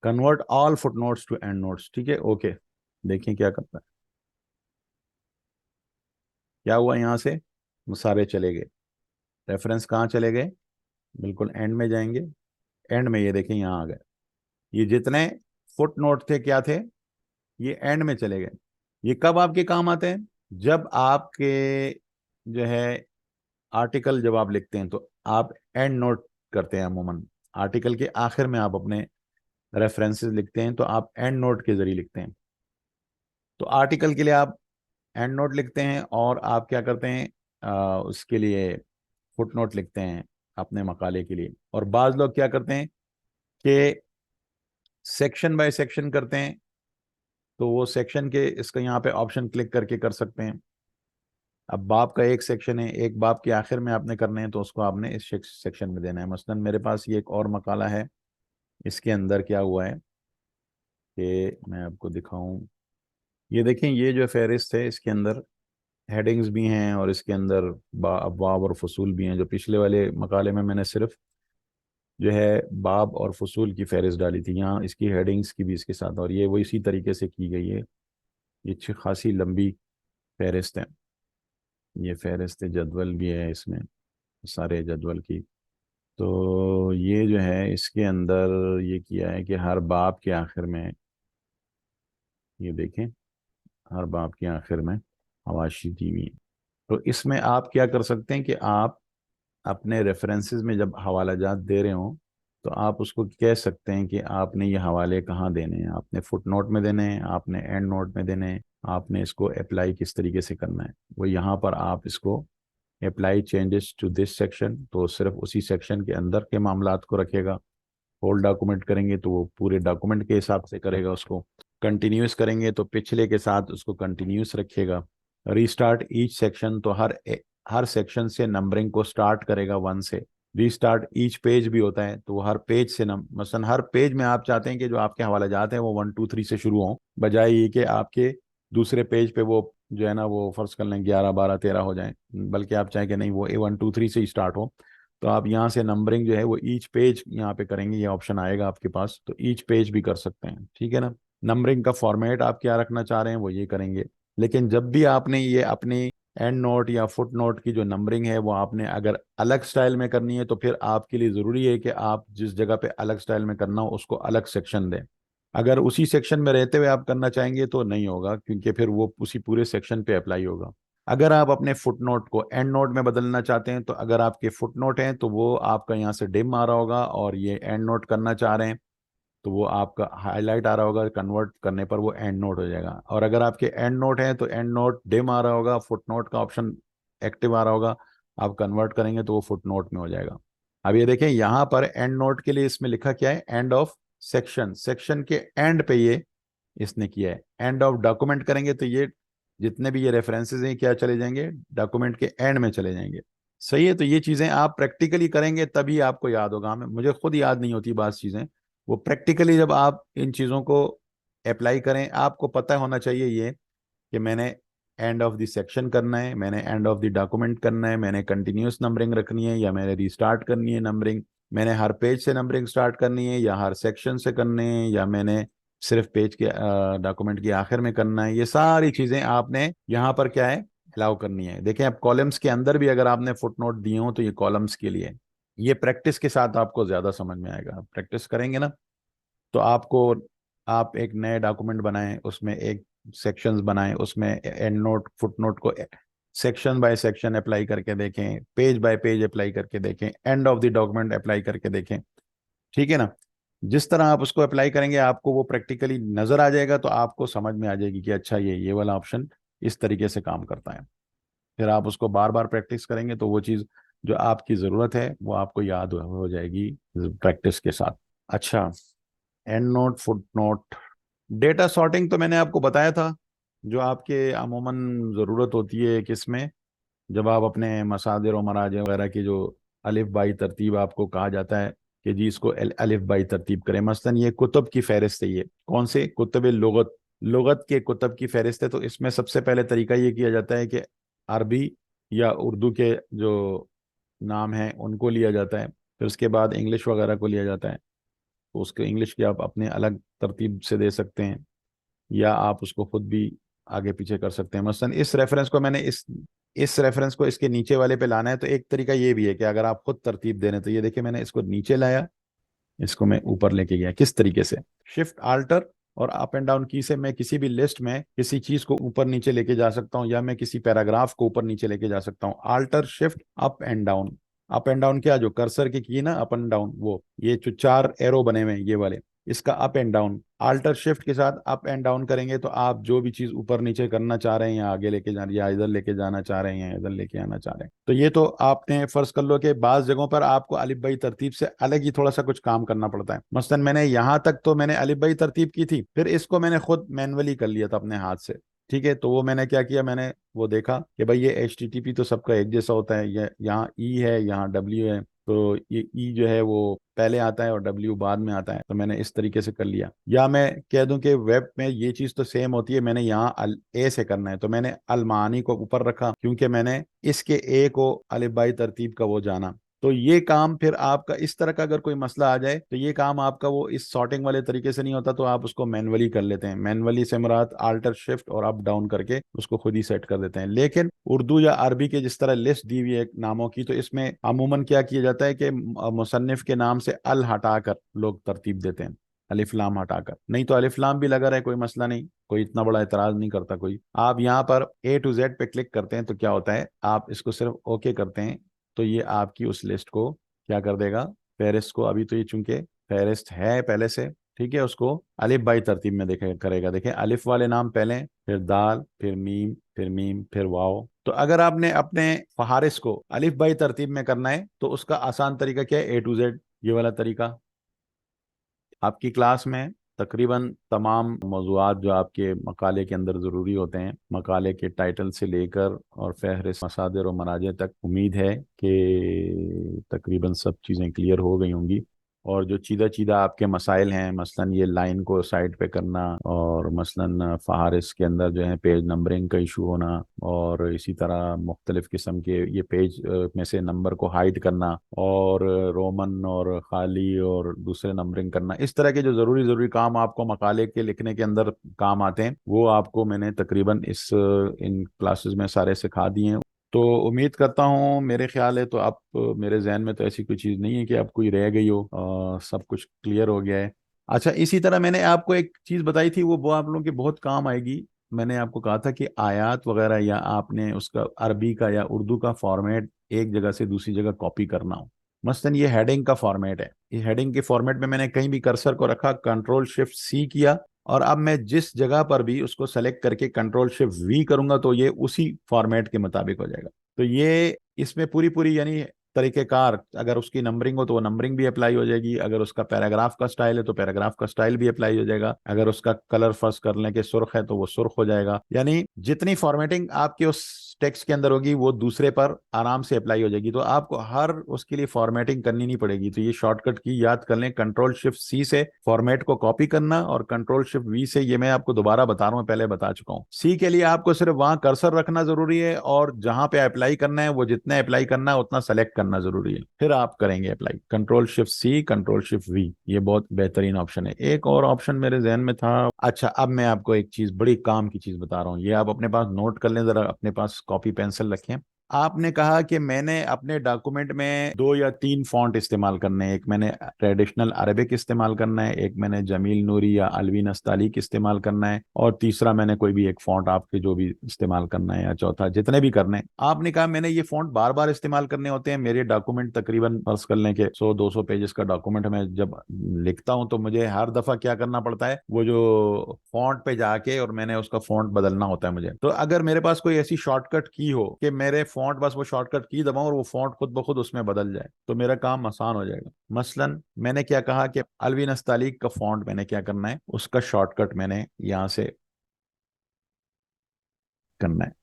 convert all footnotes to endnotes. ठीक है, ओके। देखिए क्या करता है, क्या हुआ, यहाँ से वो सारे चले गए। रेफरेंस कहाँ चले गए, बिल्कुल एंड में जाएंगे। एंड में ये देखें यहाँ आ गए। ये जितने फुट नोट थे क्या थे, ये एंड में चले गए। ये कब आपके काम आते हैं, जब आपके जो है आर्टिकल जब आप लिखते हैं तो आप एंड नोट करते हैं। अमूमन आर्टिकल के आखिर में आप अपने रेफरेंसेस लिखते हैं तो आप एंड नोट के जरिए लिखते हैं। तो आर्टिकल के लिए आप एंड नोट लिखते हैं और आप क्या करते हैं, उसके लिए फुट नोट लिखते हैं अपने मकाले के लिए। और बाज़ लोग क्या करते हैं कि सेक्शन बाय सेक्शन करते हैं, तो वो सेक्शन के इसका यहाँ पे ऑप्शन क्लिक करके कर सकते हैं। अब बाब का एक सेक्शन है, एक बाब के आखिर में आपने करने हैं तो उसको आपने इस सेक्शन में देना है। मसलन मेरे पास ये एक और मकाला है, इसके अंदर क्या हुआ है कि मैं आपको दिखाऊं, ये देखें, ये जो फहरिस्त है इसके अंदर हेडिंग्स भी हैं और इसके अंदर अबवाब और फसूल भी हैं। जो पिछले वाले मकाले में मैंने सिर्फ जो है बाब और फसूल की फहरिस्त डाली थी, यहाँ इसकी हेडिंग्स की भी इसके साथ, और ये वो इसी तरीके से की गई है। ये अच्छी खासी लंबी फहरिस्त है, ये फहरिस्त जदवल भी है इसमें, सारे जदवल की। तो ये जो है इसके अंदर ये किया है कि हर बाब के आखिर में, ये देखें, हर बाब के आखिर में हवाशी दी हुई है। तो इसमें आप क्या कर सकते हैं कि आप अपने रेफरेंसेस में जब हवाला जात दे रहे हो तो आप उसको कह सकते हैं कि आपने ये हवाले कहाँ देने हैं, आपने फुट नोट में देने हैं, आपने एंड नोट में देने हैं, आपने इसको अप्लाई किस तरीके से करना है। वो यहाँ पर आप इसको apply changes to this section, तो सिर्फ उसी सेक्शन के अंदर के मामलात को रखेगा। होल डॉक्यूमेंट करेंगे तो वो पूरे डॉक्यूमेंट के हिसाब से करेगा उसको। कंटिन्यूस करेंगे तो पिछले के साथ उसको कंटिन्यूस रखेगा। रीस्टार्ट ईच सेक्शन, तो हर सेक्शन से नंबरिंग को स्टार्ट करेगा 1 से। रीस्टार्ट ईच पेज भी होता है, तो वो हर पेज से मसलन हर पेज में आप चाहते हैं कि जो आपके हवाला जाते हैं वो 1 2 3 से शुरू हों, बजाय ये कि आपके दूसरे पेज पे वो जो है ना वो फर्ज कर लें 11 12 13 हो जाए, बल्कि आप चाहें कि नहीं वो 1 2 3 से ही स्टार्ट हो। तो आप यहाँ से नंबरिंग जो है वो ईच पेज यहाँ पे करेंगे, ये ऑप्शन आएगा आपके पास, तो ईच पेज भी कर सकते हैं, ठीक है ना। नंबरिंग का फॉर्मेट आप क्या रखना चाह रहे हैं वो ये करेंगे। लेकिन जब भी आपने ये अपनी एंड नोट या फुट नोट की जो नंबरिंग है वो आपने अगर अलग स्टाइल में करनी है तो फिर आपके लिए ज़रूरी है कि आप जिस जगह पे अलग स्टाइल में करना हो उसको अलग सेक्शन दें। अगर उसी सेक्शन में रहते हुए आप करना चाहेंगे तो नहीं होगा, क्योंकि फिर वो उसी पूरे सेक्शन पे अप्लाई होगा। अगर आप अपने फुट नोट को एंड नोट में बदलना चाहते हैं तो अगर आपके फुट नोट हैं तो वो आपका यहाँ से डिम आ रहा होगा, और ये एंड नोट करना चाह रहे हैं तो वो आपका हाईलाइट आ रहा होगा, कन्वर्ट करने पर वो एंड नोट हो जाएगा। और अगर आपके एंड नोट हैं तो एंड नोट डिम आ रहा होगा, फुट नोट का ऑप्शन एक्टिव आ रहा होगा, आप कन्वर्ट करेंगे तो वो फुट नोट में हो जाएगा। अब ये देखें यहाँ पर एंड नोट के लिए इसमें लिखा क्या है, एंड ऑफ सेक्शन, सेक्शन के एंड पे ये इसने किया है। एंड ऑफ डॉक्यूमेंट करेंगे तो ये जितने भी ये रेफरेंसेस हैं क्या चले जाएंगे, डॉक्यूमेंट के एंड में चले जाएंगे। सही है, तो ये चीज़ें आप प्रैक्टिकली करेंगे तभी आपको याद होगा। हमें मुझे खुद याद नहीं होती बात चीज़ें, वो प्रैक्टिकली जब आप इन चीज़ों को अप्लाई करें आपको पता होना चाहिए ये कि मैंने एंड ऑफ द सेक्शन करना है, मैंने एंड ऑफ द डॉक्यूमेंट करना है, मैंने कंटिन्यूस नंबरिंग रखनी है या मैंने रिस्टार्ट करनी है नंबरिंग, मैंने हर पेज से नंबरिंग स्टार्ट करनी है या हर सेक्शन से करने हैं, या मैंने सिर्फ पेज के डॉक्यूमेंट के आखिर में करना है। ये सारी चीज़ें आपने यहाँ पर क्या है अलाउ करनी है। देखें अब कॉलम्स के अंदर भी अगर आपने फुट नोट दिए हो तो ये कॉलम्स के लिए, ये प्रैक्टिस के साथ आपको ज़्यादा समझ में आएगा। प्रैक्टिस करेंगे ना तो आपको, आप एक नए डॉक्यूमेंट बनाएं, उसमें एक सेक्शंस बनाएं, उसमें एंड नोट फुट नोट को सेक्शन बाय सेक्शन अप्लाई करके देखें, पेज बाय पेज अप्लाई करके देखें, end of the document apply करके देखें, ठीक है ना। जिस तरह आप उसको अप्लाई करेंगे आपको वो प्रैक्टिकली नजर आ जाएगा, तो आपको समझ में आ जाएगी कि अच्छा ये वाला ऑप्शन इस तरीके से काम करता है। फिर आप उसको बार बार प्रैक्टिस करेंगे तो वो चीज़ जो आपकी ज़रूरत है वो आपको याद हो जाएगी प्रैक्टिस के साथ। अच्छा, and note foot note, data sorting तो मैंने आपको बताया था, जो आपके अमूमन ज़रूरत होती है किसमें, जब आप अपने मसादिर और मराजे वगैरह की जो अलिफ बाई तरतीब आपको कहा जाता है कि जी इसको अलिफ बाई तरतीब करें। मसलन ये कुतुब की फहरिस्त है, ये कौन से कुतुब लुगत, लुगत के कुतुब की फहरिस्त है। तो इसमें सबसे पहले तरीका ये किया जाता है कि अरबी या उर्दू के जो नाम हैं उनको लिया जाता है, फिर उसके बाद इंग्लिश वगैरह को लिया जाता है। तो उसके इंग्लिश की आप अपने अलग तरतीब से दे सकते हैं, या आप उसको खुद भी आगे पीछे कर सकते हैं। मसलन इस रेफरेंस को मैंने इस रेफरेंस को इसके नीचे वाले पे लाना है, तो एक तरीका ये भी है कि अगर आप खुद तरतीब दे रहे हैं तो ये देखिए मैंने इसको नीचे लाया, इसको मैं ऊपर लेके गया। किस तरीके से, शिफ्ट आल्टर और अप एंड डाउन की से मैं किसी भी लिस्ट में किसी चीज को ऊपर नीचे लेके जा सकता हूँ, या मैं किसी पैराग्राफ को ऊपर नीचे लेके जा सकता हूँ। Alter shift up and down, up and down क्या, जो कर्सर की ना अप एंड डाउन, वो ये जो 4 एरो बने हुए हैं ये वाले, इसका up and down. Alter shift के साथ अप एंड डाउन करेंगे तो आप जो भी चीज ऊपर नीचे करना चाह रहे हैं, या आगे लेके जा, या इधर लेके जाना चाह रहे हैं, या इधर लेके आना चाह रहे हैं, तो ये तो आपने फर्ज कर लो कि बाज जगहों पर आपको अलिफ बाई तरतीब से अलग ही थोड़ा सा कुछ काम करना पड़ता है। मसलन मैंने यहाँ तक तो मैंने अलिफ बाई तरतीब की थी, फिर इसको मैंने खुद मैनुअली कर लिया था अपने हाथ से। ठीक है, तो वो मैंने क्या किया, मैंने वो देखा कि भाई ये HTTP तो सबका एक जैसा होता है, ये यहाँ E है, यहाँ W है, तो ये E जो है वो पहले आता है और W बाद में आता है, तो मैंने इस तरीके से कर लिया। या मैं कह दूं कि वेब में ये चीज़ तो सेम होती है, मैंने यहाँ A से करना है, तो मैंने अलमानी को ऊपर रखा, क्योंकि मैंने इसके A को अलिफ बाई तरतीब का वो जाना। तो ये काम फिर आपका इस तरह का अगर कोई मसला आ जाए तो ये काम आपका वो इस सॉर्टिंग वाले तरीके से नहीं होता, तो आप उसको मैनुअली कर लेते हैं। मैनुअली से मुराद आल्टर शिफ्ट और अप डाउन करके उसको खुद ही सेट कर देते हैं। लेकिन उर्दू या अरबी के जिस तरह लिस्ट दी हुई है नामों की, तो इसमें अमूमन क्या किया जाता है कि मुसन्निफ के नाम से अल हटाकर लोग तरतीब देते हैं, अलिफ लाम हटाकर। नहीं तो अलिफ लाम भी लगा रहे कोई मसला नहीं, कोई इतना बड़ा एतराज नहीं करता कोई। आप यहाँ पर A to Z पे क्लिक करते हैं तो क्या होता है, आप इसको सिर्फ ओके करते हैं तो ये आपकी उस लिस्ट को क्या कर देगा, फेहरिस्त को। अभी तो ये चूंकि फेहरिस्त है पहले से, ठीक है, उसको अलिफ बाई तरतीब में देखे करेगा। देखें, अलिफ वाले नाम पहले, फिर दाल, फिर मीम, फिर मीम, फिर वाओ। तो अगर आपने अपने फहारिस को अलिफ बाई तरतीब में करना है तो उसका आसान तरीका क्या है, A to Z, ये वाला तरीका। आपकी क्लास में तकरीबन तमाम मौज़ूआत जो आपके मकाले के अंदर ज़रूरी होते हैं, मकाले के टाइटल से लेकर और फहरिस्त मसादिर और मराजे तक, उम्मीद है कि तकरीबन सब चीज़ें क्लियर हो गई होंगी। और जो चीदा चीदा आपके मसाइल हैं, मसलन ये लाइन को साइड पे करना, और मसलन फहारिस के अंदर जो है पेज नंबरिंग का इशू होना, और इसी तरह मुख्तलिफ किस्म के ये पेज में से नंबर को हाइड करना, और रोमन और खाली और दूसरे नंबरिंग करना, इस तरह के जो ज़रूरी ज़रूरी काम आपको मकाले के लिखने के अंदर काम आते हैं, वो आपको मैंने तकरीबन इन क्लासेस में सारे सिखा दिए हैं। तो उम्मीद करता हूँ, मेरे ख्याल है तो आप, मेरे जहन में तो ऐसी कोई चीज़ नहीं है कि आप कोई रह गई हो, सब कुछ क्लियर हो गया है। अच्छा, इसी तरह मैंने आपको एक चीज़ बताई थी, वो आप लोगों के बहुत काम आएगी। मैंने आपको कहा था कि आयात वगैरह, या आपने उसका अरबी का या उर्दू का फॉर्मेट एक जगह से दूसरी जगह कॉपी करना हो। मसलन ये हेडिंग का फॉर्मेट है, ये हेडिंग के फॉर्मेट में मैंने कहीं भी कर्सर को रखा, कंट्रोल-शिफ्ट-C किया, और अब मैं जिस जगह पर भी उसको सेलेक्ट करके कंट्रोल-शिफ्ट-V करूंगा तो ये उसी फॉर्मेट के मुताबिक हो जाएगा। तो ये इसमें पूरी पूरी यानी तरीक़ेकार, अगर उसकी नंबरिंग हो तो वो नंबरिंग भी अप्लाई हो जाएगी, अगर उसका पैराग्राफ का स्टाइल है तो पैराग्राफ का स्टाइल भी अप्लाई हो जाएगा, अगर उसका कलर फर्स्ट कर लें कि सुर्ख है तो वो सुर्ख हो जाएगा। यानी जितनी फॉर्मेटिंग आपके उस टेक्स्ट के अंदर होगी वो दूसरे पर आराम से अप्लाई हो जाएगी, तो आपको हर उसके लिए फॉर्मेटिंग करनी नहीं पड़ेगी। तो ये शॉर्टकट की याद कर लें, कंट्रोल-शिफ्ट-C से फॉर्मेट को कॉपी करना, और कंट्रोल-शिफ्ट-V से, ये मैं आपको दोबारा बता रहा हूँ, पहले बता चुका हूँ। C के लिए आपको सिर्फ वहां कर्सर रखना जरूरी है, और जहां पे अप्लाई करना है वो जितने अप्लाई करना है उतना सेलेक्ट करना जरूरी है, फिर आप करेंगे अप्लाई। कंट्रोल-शिफ्ट-C, कंट्रोल-शिफ्ट-V, ये बहुत बेहतरीन ऑप्शन है। एक और ऑप्शन मेरे जहन में था। अच्छा, अब मैं आपको एक चीज, बड़ी काम की चीज बता रहा हूँ, ये आप अपने पास नोट कर लें, जरा अपने पास कॉपी पेंसिल रखें। आपने कहा कि मैंने अपने डॉक्यूमेंट में 2 या 3 फॉन्ट इस्तेमाल करने हैं, एक मैंने ट्रेडिशनल अरबिक इस्तेमाल करना है, एक मैंने जमील नूरी या अलवी नस्तालिक इस्तेमाल करना है, और तीसरा मैंने कोई भी एक फॉन्ट आपके जो भी इस्तेमाल करना है, या चौथा, जितने भी करने हैं। आपने कहा मैंने ये फॉन्ट बार बार इस्तेमाल करने होते हैं। मेरे डॉक्यूमेंट तकरीबन फर्ज कर लें कि 100-200 पेजेस का डॉक्यूमेंट मैं जब लिखता हूं तो मुझे हर दफा क्या करना पड़ता है, वो जो फॉन्ट पे जाके और मैंने उसका फॉन्ट बदलना होता है मुझे। तो अगर मेरे पास कोई ऐसी शॉर्टकट की हो कि मेरे फॉन्ट, बस वो शॉर्टकट की दबाऊं और वो फॉन्ट खुद ब खुद उसमें बदल जाए, तो मेरा काम आसान हो जाएगा। मसलन मैंने क्या कहा कि अलवी नस्तालिक का फॉन्ट मैंने क्या करना है, उसका शॉर्टकट मैंने यहां से करना है,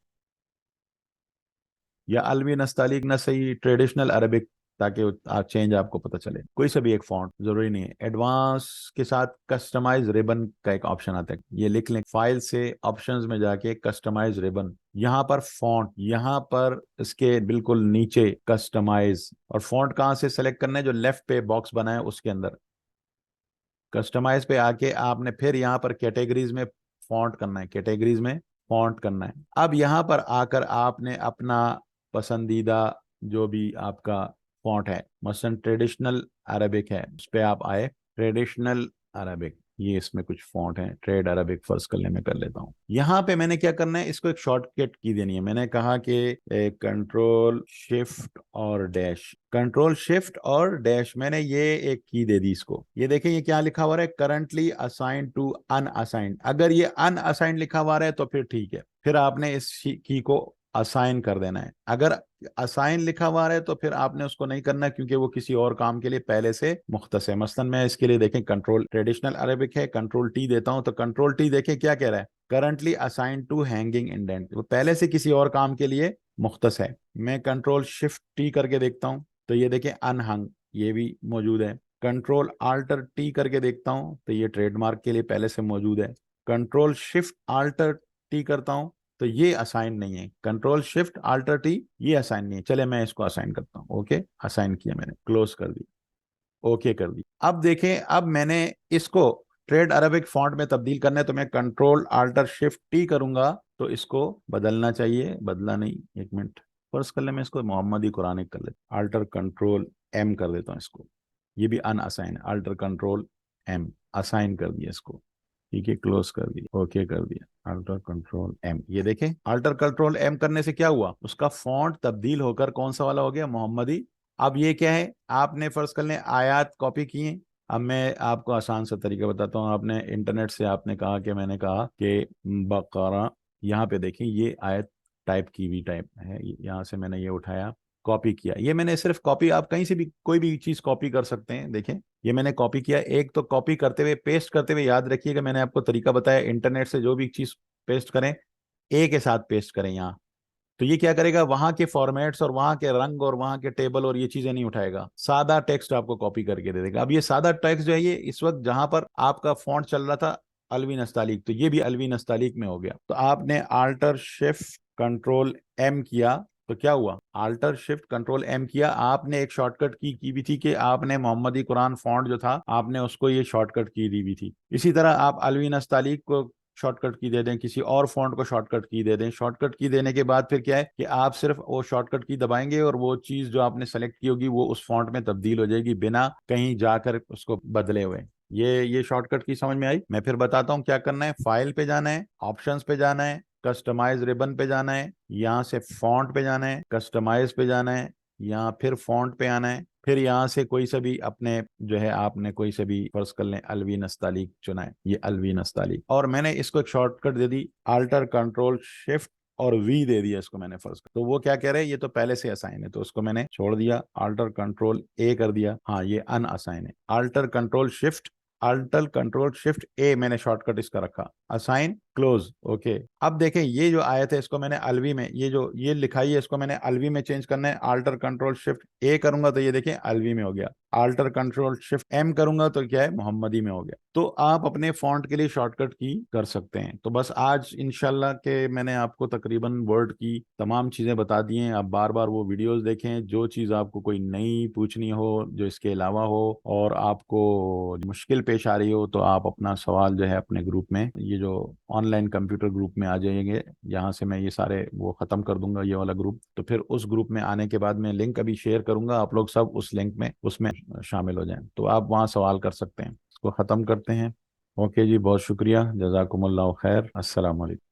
या अलवी नस्तालिक ना सही, ट्रेडिशनल अरबिक, ताकि चेंज आपको पता चले। कोई सा भी एक फॉन्ट जरूरी नहीं है। एडवांस के साथ कस्टमाइज रिबन का एक ऑप्शन आता है, ये लिख लें। फाइल से ऑप्शंस में जाके कस्टमाइज रिबन, यहाँ पर फॉन्ट, यहाँ पर इसके बिल्कुल नीचे कस्टमाइज, और फॉन्ट कहाँ से सेलेक्ट करना है, जो लेफ्ट पे बॉक्स बना है उसके अंदर कस्टमाइज पे आके आपने फिर यहाँ पर कैटेगरीज में फॉन्ट करना है, कैटेगरीज में फॉन्ट करना है। अब यहाँ पर आकर आपने अपना पसंदीदा जो भी आपका फॉन्ट है, मसलन ट्रेडिशनल अरबिक है, उस पर आप आए, ट्रेडिशनल अरबिक, ये इसमें कुछ फॉन्ट है, ट्रेड अरबिक फर्ज कर ले, मैं कर लेता हूँ। यहाँ पे मैंने क्या करना है, इसको एक शॉर्टकट की देनी है। मैंने कहा कि कंट्रोल शिफ्ट और डैश, कंट्रोल शिफ्ट और डैश, मैंने ये एक की दे दी इसको। ये देखें, ये क्या लिखा हुआ है, करंटली असाइन टू अनअसाइंड। अगर ये अनअसाइंड लिखा हुआ है तो फिर ठीक है, फिर आपने इस की को असाइन कर देना है। अगर असाइन लिखा हुआ है तो फिर आपने उसको नहीं करना, क्योंकि वो किसी और काम के लिए पहले से मुख्तस है। मसलन मैं इसके लिए देखें, कंट्रोल ट्रेडिशनल अरेबिक है, कंट्रोल T देता हूं, तो कंट्रोल T देखें क्या कह रहा है, currently assign to hanging indent, वो पहले से किसी और काम के लिए मुख्तस है। मैं कंट्रोल शिफ्ट टी करके देखता हूं तो ये देखिए अनहंग, ये भी मौजूद है। कंट्रोल आल्टर टी करके देखता हूं तो ये ट्रेडमार्क के लिए पहले से मौजूद है। कंट्रोल शिफ्ट आल्टर टी करता हूं तो ये असाइन नहीं है। कंट्रोल शिफ्ट आल्टर टी ये असाइन नहीं है। चले मैं इसको असाइन करता हूँ। ओके, असाइन किया मैंने, क्लोज कर दिया, ओके कर दी। अब देखें, अब मैंने इसको ट्रेड अरबिक फॉन्ट में तब्दील करना है तो मैं कंट्रोल आल्टर शिफ्ट टी करूंगा तो इसको बदलना चाहिए। बदला नहीं, एक मिनट, फर्ज कर ले मैं इसको मोहम्मदी कुरानिक कर लेता, आल्टर कंट्रोल एम कर देता हूँ इसको। ये भी unassign, alter control M, assign कर दिया इसको, ठीक है, क्लोज कर दिया, ओके कर दिया, अल्टर कंट्रोल एम। ये देखें, अल्टर कंट्रोल एम करने से क्या हुआ, उसका फॉन्ट तब्दील होकर कौन सा वाला हो गया, मोहम्मदी। अब ये क्या है, आपने फर्ज कर लें आयात कॉपी किए। अब मैं आपको आसान सा तरीका बताता हूँ। आपने इंटरनेट से आपने कहा कि मैंने कहा कि बकरा, यहाँ पे देखें ये आयत टाइप की हुई टाइप है, यहाँ से मैंने ये उठाया, कॉपी किया। ये मैंने सिर्फ कॉपी, आप कहीं से भी कोई भी चीज कॉपी कर सकते हैं। देखें ये मैंने कॉपी किया। एक तो कॉपी करते हुए पेस्ट करते हुए याद रखिएगा मैंने आपको तरीका बताया, इंटरनेट से जो भी चीज पेस्ट करें ए के साथ पेस्ट करें यहाँ, तो ये क्या करेगा, वहां के फॉर्मेट्स और वहां के रंग और वहां के टेबल और ये चीजें नहीं उठाएगा, सादा टेक्स्ट आपको कॉपी करके दे देगा। अब ये सादा टेक्स्ट जो है ये इस वक्त जहां पर आपका फॉन्ट चल रहा था अलवी नस्तालिक, तो ये भी अलवी नस्तालिक में हो गया। तो आपने आल्टर शिफ्ट कंट्रोल एम किया तो क्या हुआ, आल्टर शिफ्ट कंट्रोल एम किया, आपने एक शॉर्टकट की भी थी कि आपने मोहम्मदी कुरान फॉन्ट जो था आपने उसको ये शॉर्टकट की दी भी थी। इसी तरह आप अलवी नस्तालिक को शॉर्टकट की दे दें, किसी और फॉन्ट को शॉर्टकट की दे दें। शॉर्टकट की देने के बाद फिर क्या है कि आप सिर्फ वो शॉर्टकट की दबाएंगे और वो चीज जो आपने सेलेक्ट की होगी वो उस फॉन्ट में तब्दील हो जाएगी बिना कहीं जाकर उसको बदले हुए। ये शॉर्टकट की समझ में आई। मैं फिर बताता हूँ क्या करना है। फाइल पे जाना है, ऑप्शंस पे जाना है, कस्टमाइज रिबन पे जाना है, यहाँ से फॉन्ट पे जाना है, कस्टमाइज पे जाना है, यहाँ फिर फॉन्ट पे आना है, फिर यहाँ से कोई सा भी अपने जो है आपने कोई सा भी फर्ज कर लें अलवी नस्तालिक चुना है, ये अलवी नस्तालिक, और मैंने इसको एक शॉर्टकट दे दी आल्टर कंट्रोल शिफ्ट और वी दे दिया इसको मैंने फर्ज कर। तो वो क्या कह रहे हैं, ये तो पहले से असाइन है तो उसको मैंने छोड़ दिया, आल्टर कंट्रोल ए कर दिया। हाँ ये अनअसाइन है, alter control shift, alter control shift ए मैंने शॉर्टकट इसका रखा, असाइन क्लोज, ओके। अब देखें ये जो आयत है इसको मैंने अलवी में, ये जो ये लिखाई है इसको मैंने अलवी में चेंज करना है। आल्टर कंट्रोल शिफ्ट ए करूंगा तो ये देखें अलवी में हो गया, आल्टर कंट्रोल शिफ्ट एम करूंगा तो क्या है मोहम्मदी में हो गया। तो आप अपने फॉन्ट के लिए शॉर्टकट की कर सकते हैं। तो बस आज इंशाल्लाह के मैंने आपको तकरीबन वर्ड की तमाम चीजें बता दी हैं। आप बार बार वो वीडियोस देखें, जो चीज आपको कोई नई पूछनी हो, जो इसके अलावा हो और आपको मुश्किल पेश आ रही हो तो आप अपना सवाल जो है अपने ग्रुप में, ये जो ऑनलाइन कंप्यूटर ग्रुप में आ जाएंगे, यहाँ से मैं ये सारे वो ख़त्म कर दूंगा ये वाला ग्रुप। तो फिर उस ग्रुप में आने के बाद मैं लिंक अभी शेयर करूंगा, आप लोग सब उस लिंक में उसमें शामिल हो जाएं तो आप वहाँ सवाल कर सकते हैं। इसको ख़त्म करते हैं। ओके जी, बहुत शुक्रिया, जज़ाकुमुल्लाह खैर, अस्सलाम वालेकुम।